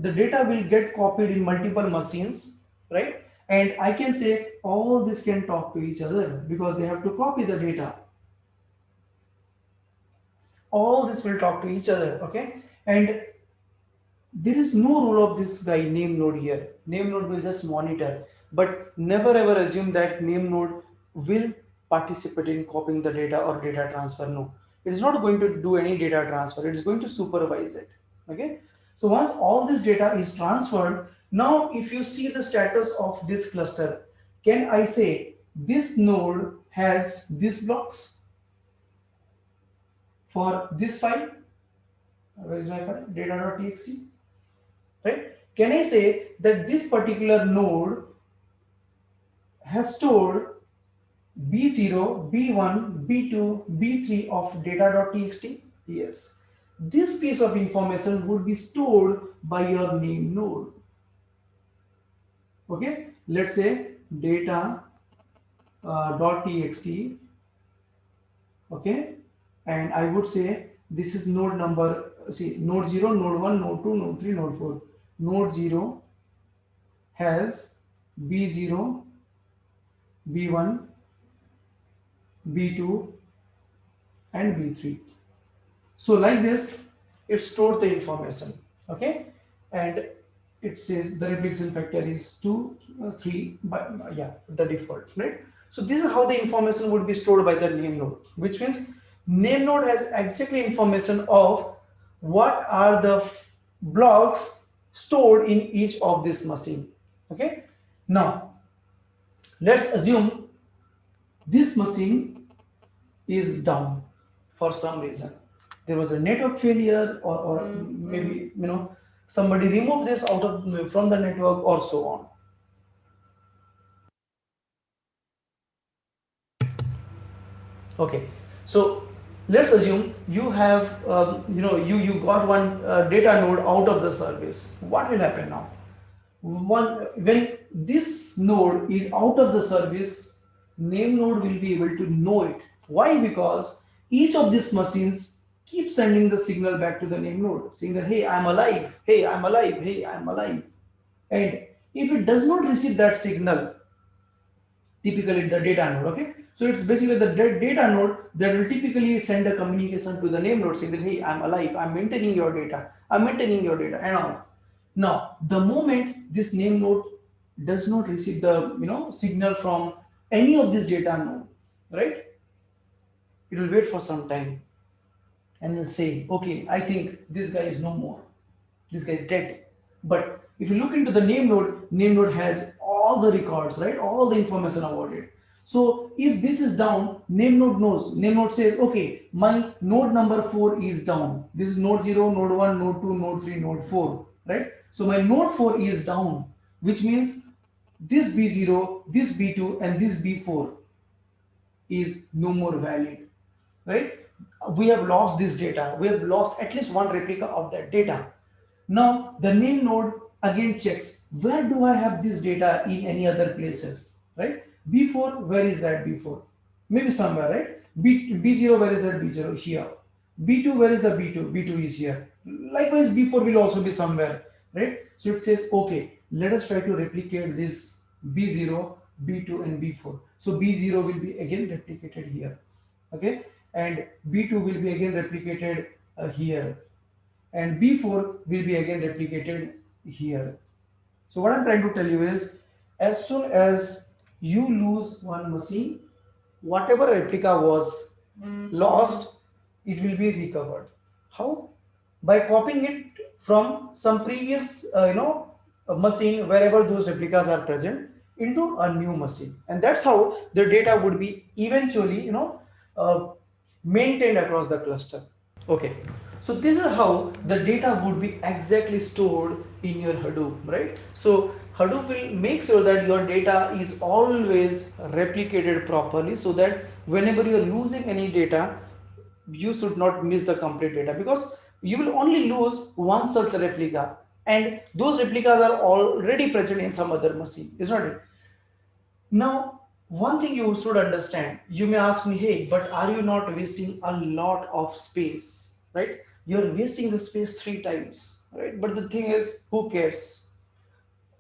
A: data will get copied in multiple machines, right? And I can say all this can talk to each other because they have to copy the data. All this will talk to each other, okay? And there is no role of this guy name node here. Name node will just monitor, but never ever assume that name node will participate in copying the data or data transfer. No, it is not going to do any data transfer. It is going to supervise it. Okay. So once all this data is transferred, now if you see the status of this cluster, can I say this node has these blocks for this file? Where is my file? Data.txt. Right? Can I say that this particular node has stored B0, B1, B2, B3 of data.txt? Yes. This piece of information would be stored by your name node. Okay, let's say data.txt. Okay, and I would say this is node number, see, node 0, node 1, node 2, node 3, node 4. Node 0 has B0, B1, B2 and B3. So like this, it stored the information, okay? And it says the replication factor is 2, 3, but yeah, the default, right? So this is how the information would be stored by the name node, which means name node has exactly information of what are the blocks stored in each of this machine, okay? Now, let's assume this machine is down for some reason. There was a network failure, or maybe somebody removed this from the network, or so on. Okay, so let's assume you have you got one data node out of the service. What will happen now? When this node is out of the service, name node will be able to know it. Why? Because each of these machines keep sending the signal back to the name node, saying that, hey, I'm alive, hey, I'm alive, hey, I'm alive. And if it does not receive that signal, typically the data node, okay, so it's basically the data node that will typically send a communication to the name node saying that, hey, I'm alive, I'm maintaining your data, and all. Now the moment this name node does not receive the signal from any of this data node, right, it will wait for some time and will say, okay, I think this guy is no more, this guy is dead. But if you look into the name node has all the records, right, all the information about it. So if this is down, name node knows. Name node says, okay, my node number 4 is down. This is node 0, node 1, node 2, node 3, node 4, right? So my node 4 is down, which means this B0, this B2 and this B4 is no more valid, right? We have lost this data. We have lost at least one replica of that data. Now the name node again checks, where do I have this data in any other places, right? B4, where is that B4? Maybe somewhere, right? B0, where is that B0? Here. B2, where is the B2? B2 is here. Likewise, B4 will also be somewhere, right? So it says, okay, let us try to replicate this B0, B2 and B4. So B0 will be again replicated here, okay? and B2 will be again replicated here, and B4 will be again replicated here. So what I'm trying to tell you is, as soon as you lose one machine, whatever replica was lost, it will be recovered. How? By copying it from some previous, a machine wherever those replicas are present into a new machine, and that's how the data would be eventually, uh, maintained across the cluster. Okay, so this is how the data would be exactly stored in your Hadoop, right? So Hadoop will make sure that your data is always replicated properly, so that whenever you are losing any data, you should not miss the complete data, because you will only lose one such replica, and those replicas are already present in some other machine, is not it? Now, one thing you should understand, you may ask me, hey, but are you not wasting a lot of space, right? You're wasting the space 3 times, right? But the thing is, who cares?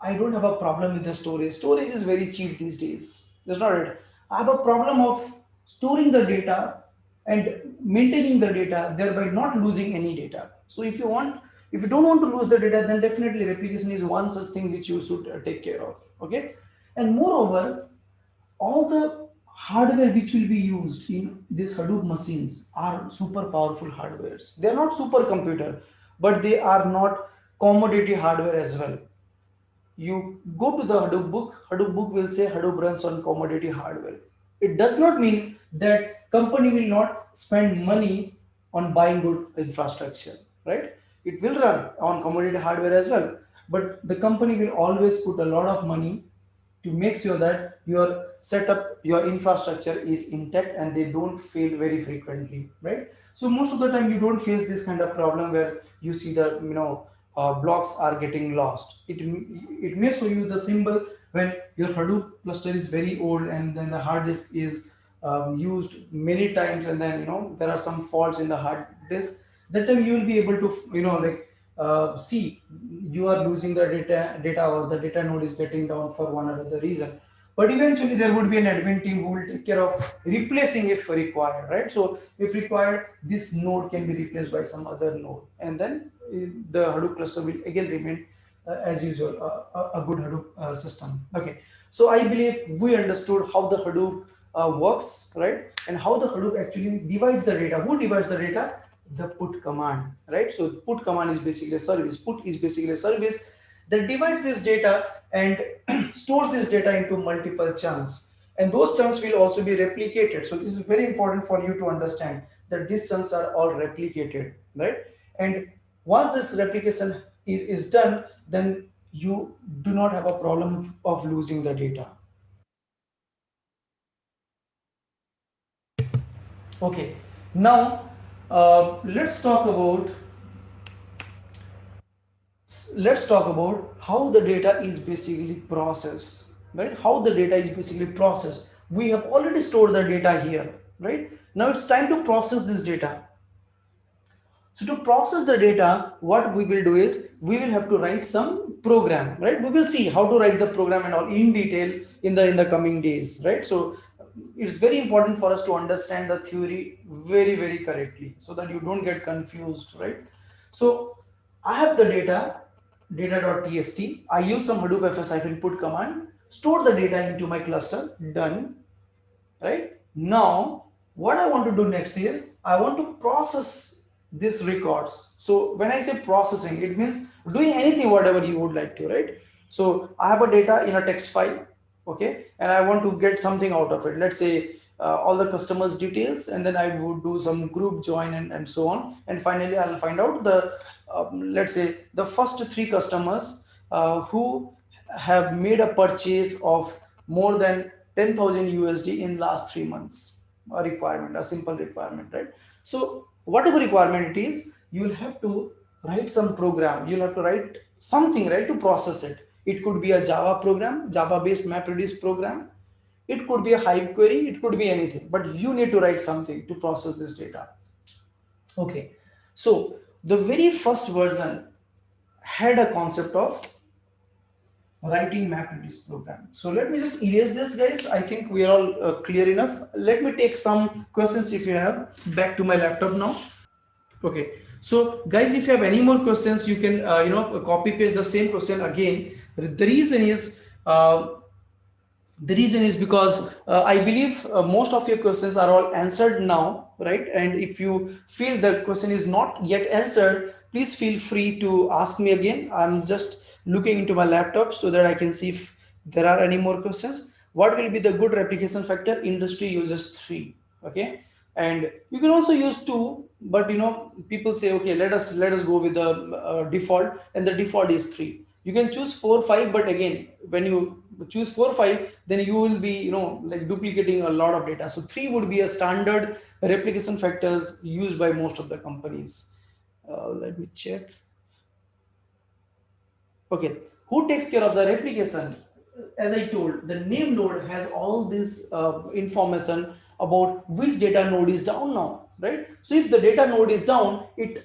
A: I don't have a problem with the storage. Storage is very cheap these days. That's not it. I have a problem of storing the data and maintaining the data, thereby not losing any data. So if you don't want to lose the data, then definitely replication is one such thing which you should take care of. Okay. And moreover, all the hardware which will be used in these Hadoop machines are super powerful hardwares. They are not supercomputer, but they are not commodity hardware as well. You go to the Hadoop book will say Hadoop runs on commodity hardware. It does not mean that company will not spend money on buying good infrastructure, right? It will run on commodity hardware as well, but the company will always put a lot of money to make sure that your setup, your infrastructure is intact and they don't fail very frequently, right? So most of the time you don't face this kind of problem where you see the blocks are getting lost. It may show you the symbol when your Hadoop cluster is very old and then the hard disk is used many times, and then there are some faults in the hard disk. That time you will be able to see you are losing the data or the data node is getting down for one or other reason. But eventually there would be an admin team who will take care of replacing if required, right? So if required, this node can be replaced by some other node, and then the Hadoop cluster will again remain as usual, a good Hadoop system. Okay, so I believe we understood how the Hadoop works, right? And how the Hadoop actually divides the data. Who divides the data? The put command, right? So put command is basically a service. Put is basically a service that divides this data and stores this data into multiple chunks, and those chunks will also be replicated. So this is very important for you to understand that these chunks are all replicated, right? And once this replication is done, then you do not have a problem of losing the data. Okay, now let's talk about how the data is basically processed, right? How the data is basically processed. We have already stored the data here, right? Now it's time to process this data. So to process the data, what we will do is we will have to write some program, right? We will see how to write the program and all in detail in the coming days, right? So it's very important for us to understand the theory very, very correctly so that you don't get confused, right? So I have the data.txt. I use some Hadoop fs-put command, store the data into my cluster, done, right? Now, what I want to do next is I want to process these records. So when I say processing, it means doing anything, whatever you would like to, right? So I have a data in a text file, okay, and I want to get something out of it. Let's say all the customers details, and then I would do some group join and so on, and finally I'll find out the let's say the first 3 customers who have made a purchase of more than 10,000 USD in last 3 months. A requirement, a simple requirement, right? So whatever requirement it is, you will have to write some program. You'll have to write something, right, to process it. It could be a Java program, Java based MapReduce program. It could be a Hive query. It could be anything, but you need to write something to process this data. Okay, so the very first version had a concept of writing map reduce program. So let me just erase this, guys. I think we are all clear enough. Let me take some questions if you have. Back to my laptop now. Okay, so guys, if you have any more questions, you can copy paste the same question again. The reason is because I believe most of your questions are all answered now, right? And if you feel the question is not yet answered, please feel free to ask me again. I'm just looking into my laptop so that I can see if there are any more questions. What will be the good replication factor? Industry uses 3. Okay, and you can also use 2, but people say, okay, let us go with the default, and the default is 3. You can choose 4, 5, but again, when you choose 4, 5, then you will be like duplicating a lot of data. So 3 would be a standard replication factors used by most of the companies. Let me check. Okay, who takes care of the replication? As I told, the name node has all this information about which data node is down now, right? So if the data node is down, it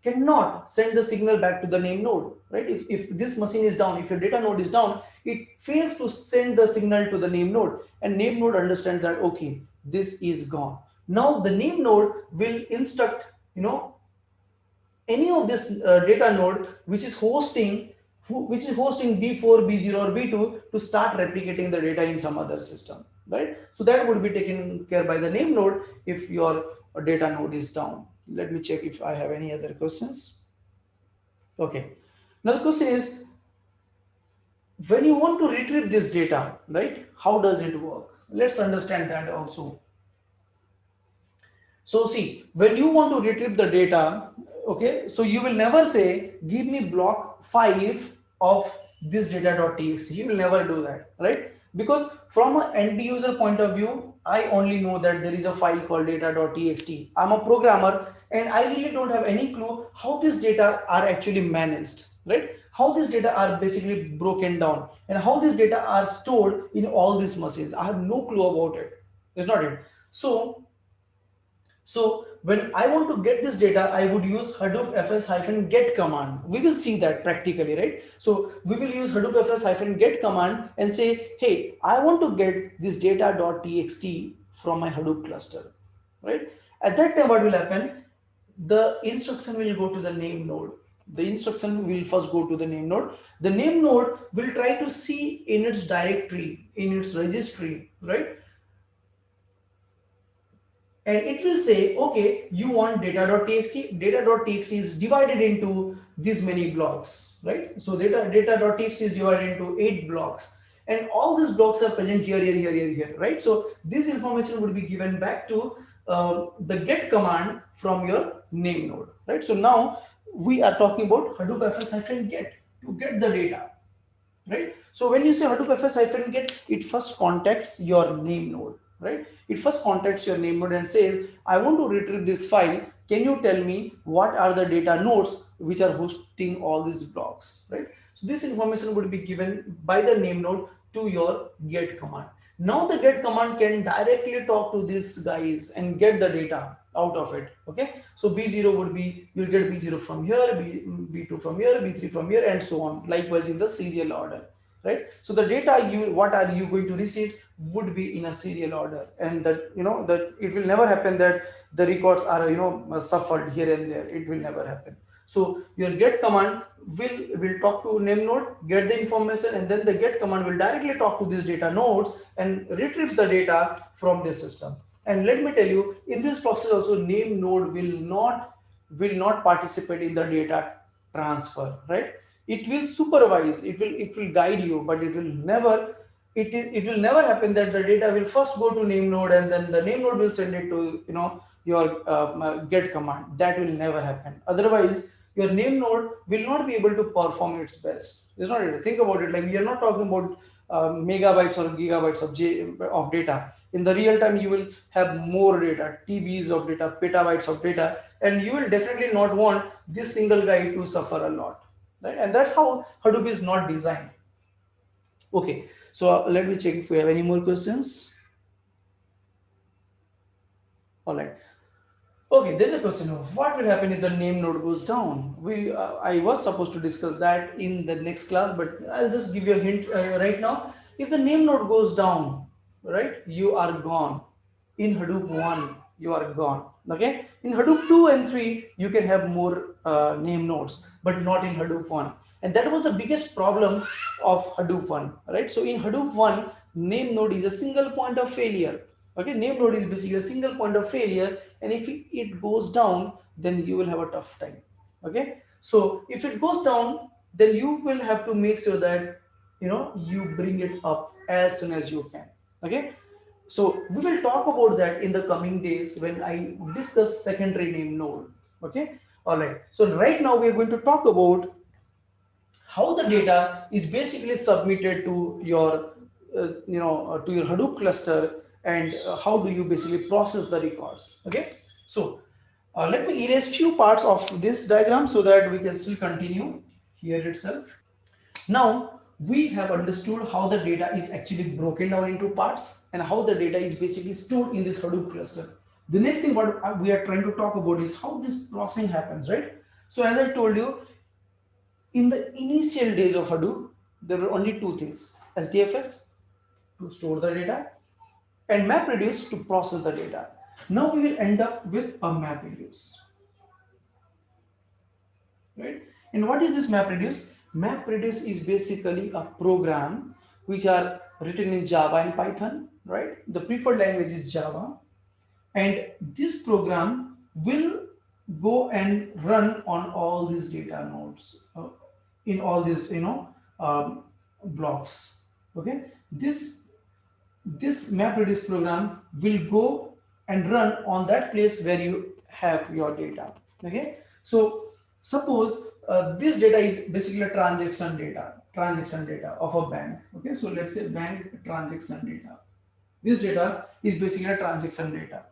A: cannot send the signal back to the name node, right? If this machine is down, if your data node is down, it fails to send the signal to the name node, and name node understands that, okay, this is gone. Now the name node will instruct, any of this data node which is hosting B4, B0 or B2 to start replicating the data in some other system, right? So that would be taken care by the name node if your data node is down. Let me check if I have any other questions. Okay, now the question is, when you want to retrieve this data, right, how does it work? Let's understand that also. So see, when you want to retrieve the data, okay, so you will never say, give me block 5 of this data.txt. You will never do that, right? Because from an end user point of view, I only know that there is a file called data.txt. I'm a programmer and I really don't have any clue how this data are actually managed, right? How this data are basically broken down and how this data are stored in all these machines. I have no clue about it. It's not it. So when I want to get this data, I would use Hadoop fs-get command. We will see that practically, right? So we will use Hadoop fs-get command and say, hey, I want to get this data.txt from my Hadoop cluster, right? At that time, what will happen? The instruction will go to the name node. The instruction will first go to the name node. The name node will try to see in its directory, in its registry, right? And it will say, okay, you want data.txt. Data.txt is divided into these many blocks, right? So data.txt is divided into 8 blocks, and all these blocks are present here, right? So this information would be given back to the get command from your name node, right? So now we are talking about Hadoop fs-get to get the data, right? So when you say Hadoop fs-get, it first contacts your name node, right? It first contacts your name node and says, I want to retrieve this file. Can you tell me what are the data nodes which are hosting all these blocks, right? So this information would be given by the name node to your get command. Now the get command can directly talk to these guys and get the data out of it. Okay, so B0 would be, you'll get B0 from here, B2 from here, B3 from here, and so on, likewise in the serial order, right? So the data what are you going to receive would be in a serial order, and that that it will never happen that the records are suffered here and there. It will never happen. So your get command will talk to name node, get the information, and then the get command will directly talk to these data nodes and retrieves the data from this system. And let me tell you, in this process also, name node will not participate in the data transfer, right? It will supervise, it will guide you, but it will never happen that the data will first go to name node and then the name node will send it to your get command. That will never happen. Otherwise your name node will not be able to perform its best. It's not it. Think about it, like we are not talking about megabytes or gigabytes of data. In the real time you will have more data, TBs of data, petabytes of data, and you will definitely not want this single guy to suffer a lot, right? And that's how Hadoop is not designed. Okay, so let me check if we have any more questions. All right. Okay, there's a question of what will happen if the name node goes down. I was supposed to discuss that in the next class, but I'll just give you a hint right now. If the name node goes down, right, you are gone. In Hadoop 1, you are gone. Okay, in Hadoop 2 and 3, you can have more name nodes, but not in Hadoop 1. And that was the biggest problem of Hadoop 1, right? So in Hadoop 1, name node is a single point of failure. Okay, name node is basically a single point of failure, and if it goes down, then you will have a tough time. Okay, so if it goes down, then you will have to make sure that you bring it up as soon as you can. Okay, so we will talk about that in the coming days when I discuss secondary name node. Okay, all right. So right now we are going to talk about how the data is basically submitted to your to your Hadoop cluster, and how do you basically process the records. Okay, so let me erase few parts of this diagram so that we can still continue here itself. Now we have understood how the data is actually broken down into parts and how the data is basically stored in this Hadoop cluster. The next thing what we are trying to talk about is how this processing happens, right? So as I told you, in the initial days of Hadoop, there were only two things: Sdfs to store the data and MapReduce to process the data. Now we will end up with a MapReduce, right? And what is this MapReduce? MapReduce is basically a program which are written in Java and Python, right? The preferred language is Java, and this program will go and run on all these data nodes in all these blocks. Okay, this MapReduce program will go and run on that place where you have your data. Okay, so suppose this data is basically a transaction data of a bank. Okay, so let's say bank transaction data. This data is basically a transaction data.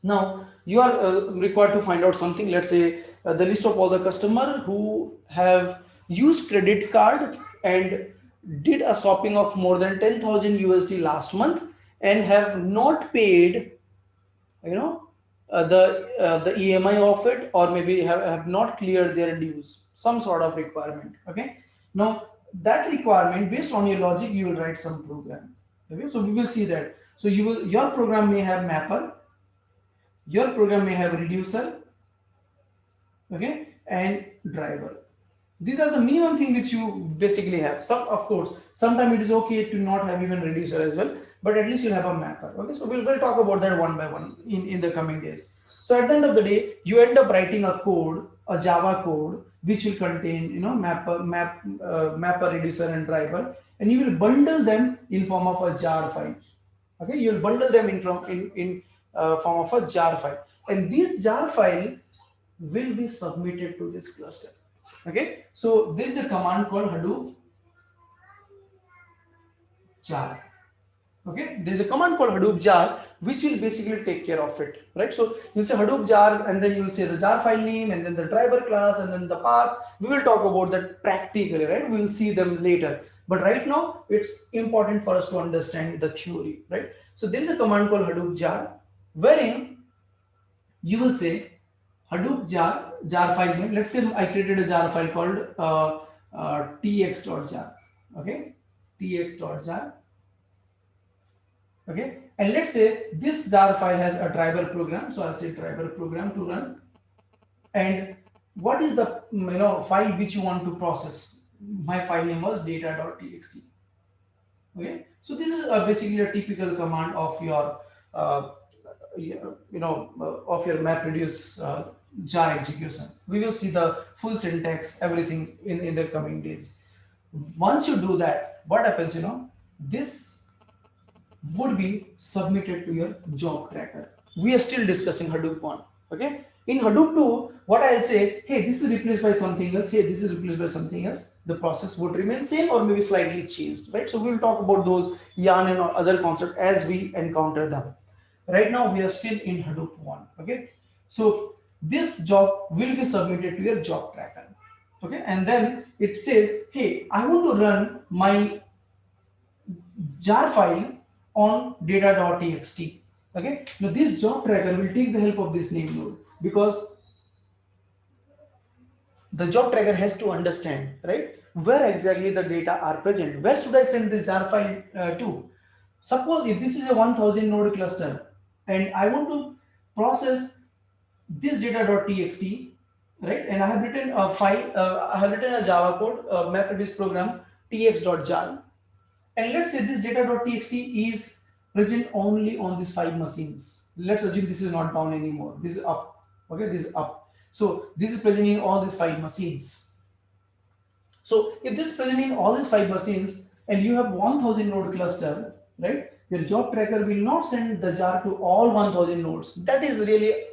A: Now you are required to find out something. Let's say the list of all the customer who have used credit card and did a shopping of more than 10,000 USD last month and have not paid, the EMI of it, or maybe have not cleared their dues, some sort of requirement. Okay. Now that requirement, based on your logic, you will write some program. Okay. So we will see that. So your program may have mapper, your program may have reducer, okay, and driver. These are the minimum thing which you basically have. Some, of course, sometimes it is okay to not have even reducer as well, but at least you'll have a mapper. Okay, so we'll talk about that one by one in the coming days. So at the end of the day, you end up writing a code, a Java code, which will contain mapper, reducer, and driver, and you will bundle them in form of a jar file. Okay, you will bundle them in form of a jar file, and this jar file will be submitted to this cluster. Okay, so there is a command called Hadoop jar. Okay, there is a command called Hadoop jar which will basically take care of it, right? So you'll say Hadoop jar, and then you will say the jar file name, and then the driver class, and then the path. We will talk about that practically, right? We will see them later, but right now it's important for us to understand the theory, right? So there is a command called Hadoop jar, wherein you will say Hadoop jar file name. Let's say I created a jar file called tx.jar. Okay, tx.jar. Okay, and let's say this jar file has a driver program, so I'll say driver program to run. And what is the file which you want to process? My file name was data.txt. Okay, so this is basically a typical command of your of your MapReduce jar execution. We will see the full syntax, everything in the coming days. Once you do that, what happens? This would be submitted to your job tracker. We are still discussing Hadoop 1. Okay, in Hadoop 2, what I'll say, hey, this is replaced by something else, hey, this is replaced by something else. The process would remain same or maybe slightly changed, right? So we'll talk about those yarn and other concepts as we encounter them. Right now we are still in Hadoop 1. Okay, so this job will be submitted to your job tracker. Okay, and then it says, hey, I want to run my jar file on data.txt. Okay, now this job tracker will take the help of this name node, because the job tracker has to understand, right, where exactly the data are present. Where should I send this jar file to? Suppose if this is a 1000 node cluster and I want to process this data.txt, right, and I have written a file, I have written a Java code mapped to this program tx.jar, and let's say this data.txt is present only on these 5 machines. Let's assume this is not down anymore, this is up. Okay, this is up. So this is present in all these 5 machines. So if this is present in all these 5 machines and you have 1000 node cluster, right, your job tracker will not send the jar to all 1000 nodes. That is really,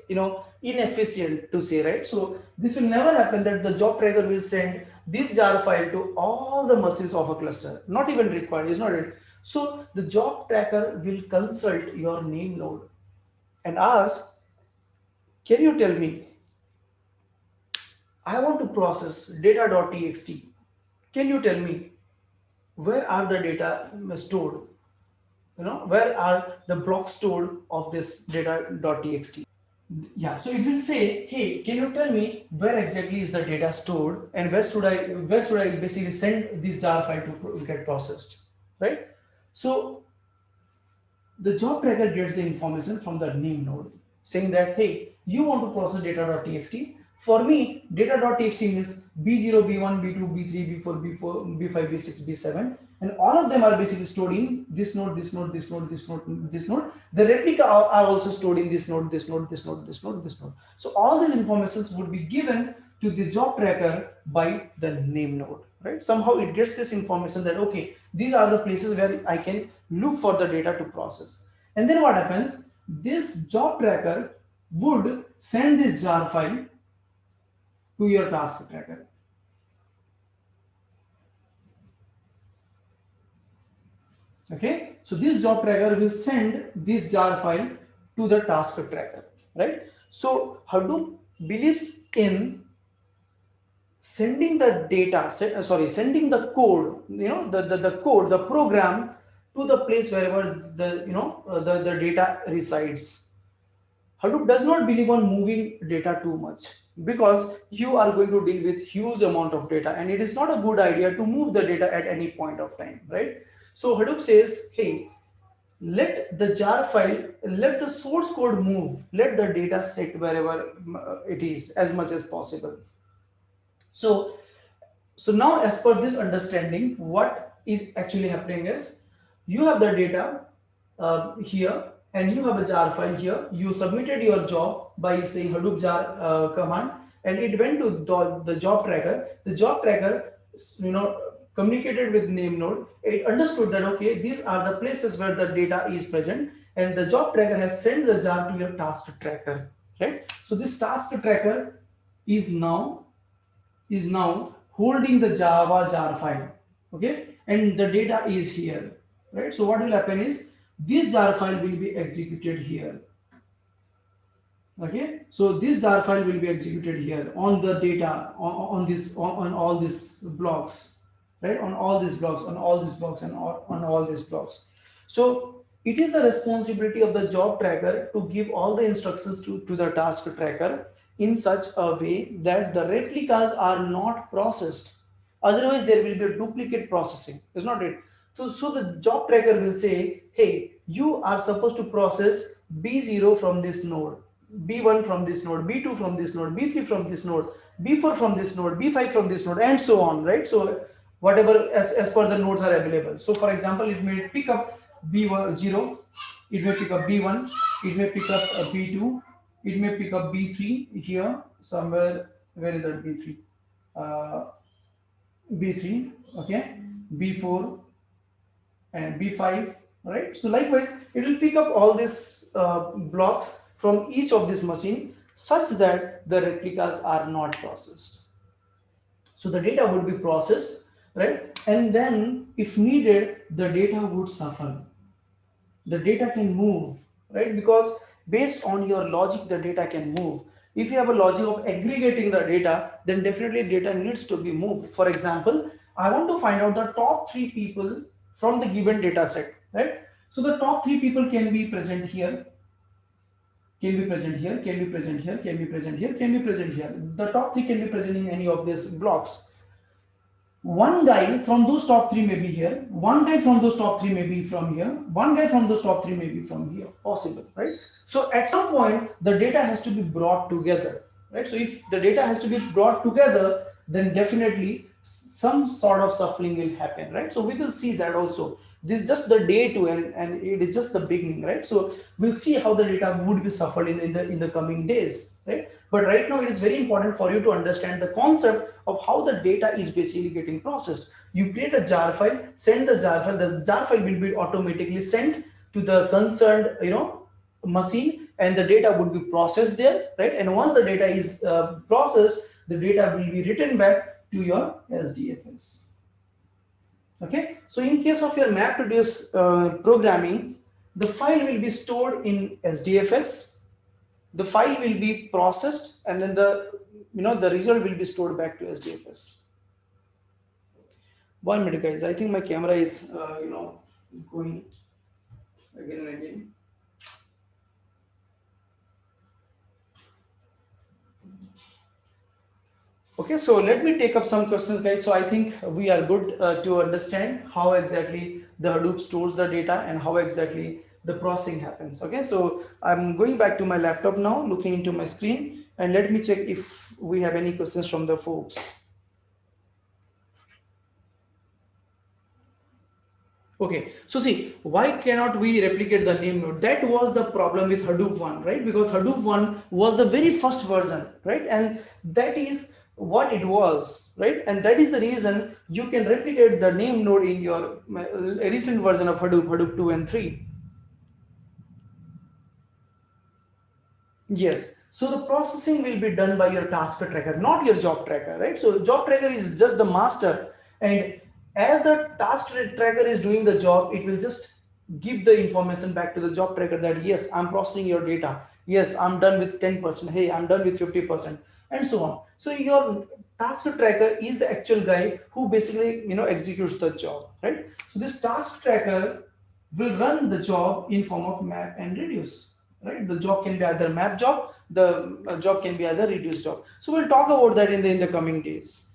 A: inefficient to say, right? So this will never happen, that the job tracker will send this jar file to all the machines of a cluster. Not even required, is not it? So the job tracker will consult your name node and ask, can you tell me, I want to process data.txt. Can you tell me where are the data stored? Where are the blocks stored of this data.txt? Yeah, so it will say, hey, can you tell me where exactly is the data stored, and where should I basically send this jar file to get processed, right? So the job tracker gets the information from the name node saying that, hey, you want to process data.txt. For me, data.txt means B0, B1, B2, B3, B4, B4, B5, B6, B7, and all of them are basically stored in this node, this node, this node, this node, this node. The replica are also stored in this node, this node, this node, this node, this node. So all these informations would be given to this job tracker by the name node, right? Somehow it gets this information that, okay, these are the places where I can look for the data to process. And then what happens? This job tracker would send this jar file to your task tracker. Okay, so this job tracker will send this jar file to the task tracker, right? So Hadoop believes in sending the data, sending the code, the code, the program to the place wherever the data resides. Hadoop does not believe on moving data too much, because you are going to deal with huge amount of data, and it is not a good idea to move the data at any point of time, right? So Hadoop says, hey, let the jar file, let the source code move, let the data sit wherever it is as much as possible. So now, as per this understanding, what is actually happening is, you have the data here, and you have a jar file here. You submitted your job by saying Hadoop jar command, and it went to the job tracker. The job tracker, communicated with name node. It understood that, okay, these are the places where the data is present, and the job tracker has sent the jar to your task tracker, right? So this task tracker is now holding the Java jar file, okay, and the data is here, right? So what will happen is, this jar file will be executed here. Okay, so this jar file will be executed here on the data, on all these blocks, right? On all these blocks, on all these blocks, and on all these blocks. So it is the responsibility of the job tracker to give all the instructions to the task tracker in such a way that the replicas are not processed. Otherwise, there will be a duplicate processing, is not it? So the job tracker will say, hey, you are supposed to process B0 from this node, B1 from this node, B2 from this node, B3 from this node, B4 from this node, B5 from this node, and so on, right? So whatever as per the nodes are available. So for example, it may pick up B0, it may pick up B1, it may pick up B2, it may pick up B3 here somewhere. Where is that B3? B3, okay, B4 and B5, right? So likewise, it will pick up all these blocks from each of this machine such that the replicas are not processed. So the data would be processed, right? And then if needed, the data would suffer. The data can move, right? Because based on your logic, the data can move. If you have a logic of aggregating the data, then definitely data needs to be moved. For example, I want to find out the top 3 people from the given data set, right? So the top 3 people can be present here. can be present here, can be present here, can be present here, can be present here. The top 3 can be present in any of these blocks. One guy from those top 3 may be here, one guy from those top 3 may be from here, one guy from those top 3 may be from here, possible, right? So at some point the data has to be brought together, right? So if the data has to be brought together, then definitely some sort of shuffling will happen, right? So we will see that also. This is just the day 2 and it is just the beginning, right? So we'll see how the data would be shuffled in the coming days, right? But right now it is very important for you to understand the concept of how the data is basically getting processed. You create a jar file, send the jar file, the jar file will be automatically sent to the concerned machine, and the data would be processed there, right? And once the data is processed, the data will be written back to your Sdfs. Okay, so in case of your MapReduce programming, the file will be stored in Sdfs, the file will be processed, and then the result will be stored back to Sdfs. 1 minute, guys. I think my camera is going again and again. Okay, so let me take up some questions, guys. So I think we are good to understand how exactly the Hadoop stores the data and how exactly the processing happens. Okay, so I'm going back to my laptop now, looking into my screen, and let me check if we have any questions from the folks. Okay, so see, why cannot we replicate the name node? That was the problem with Hadoop 1, right? Because Hadoop 1 was the very first version, right? And that is what it was, right? And that is the reason you can replicate the name node in your recent version of Hadoop, Hadoop 2 and 3. Yes, so the processing will be done by your task tracker, not your job tracker, right? So job tracker is just the master, and as the task tracker is doing the job, it will just give the information back to the job tracker that yes, I'm processing your data, yes, I'm done with 10%, hey, I'm done with 50%, and so on. So your task tracker is the actual guy who basically executes the job, right? So this task tracker will run the job in form of map and reduce, right? The job can be either map job, the job can be either reduce job. So we'll talk about that in the coming days.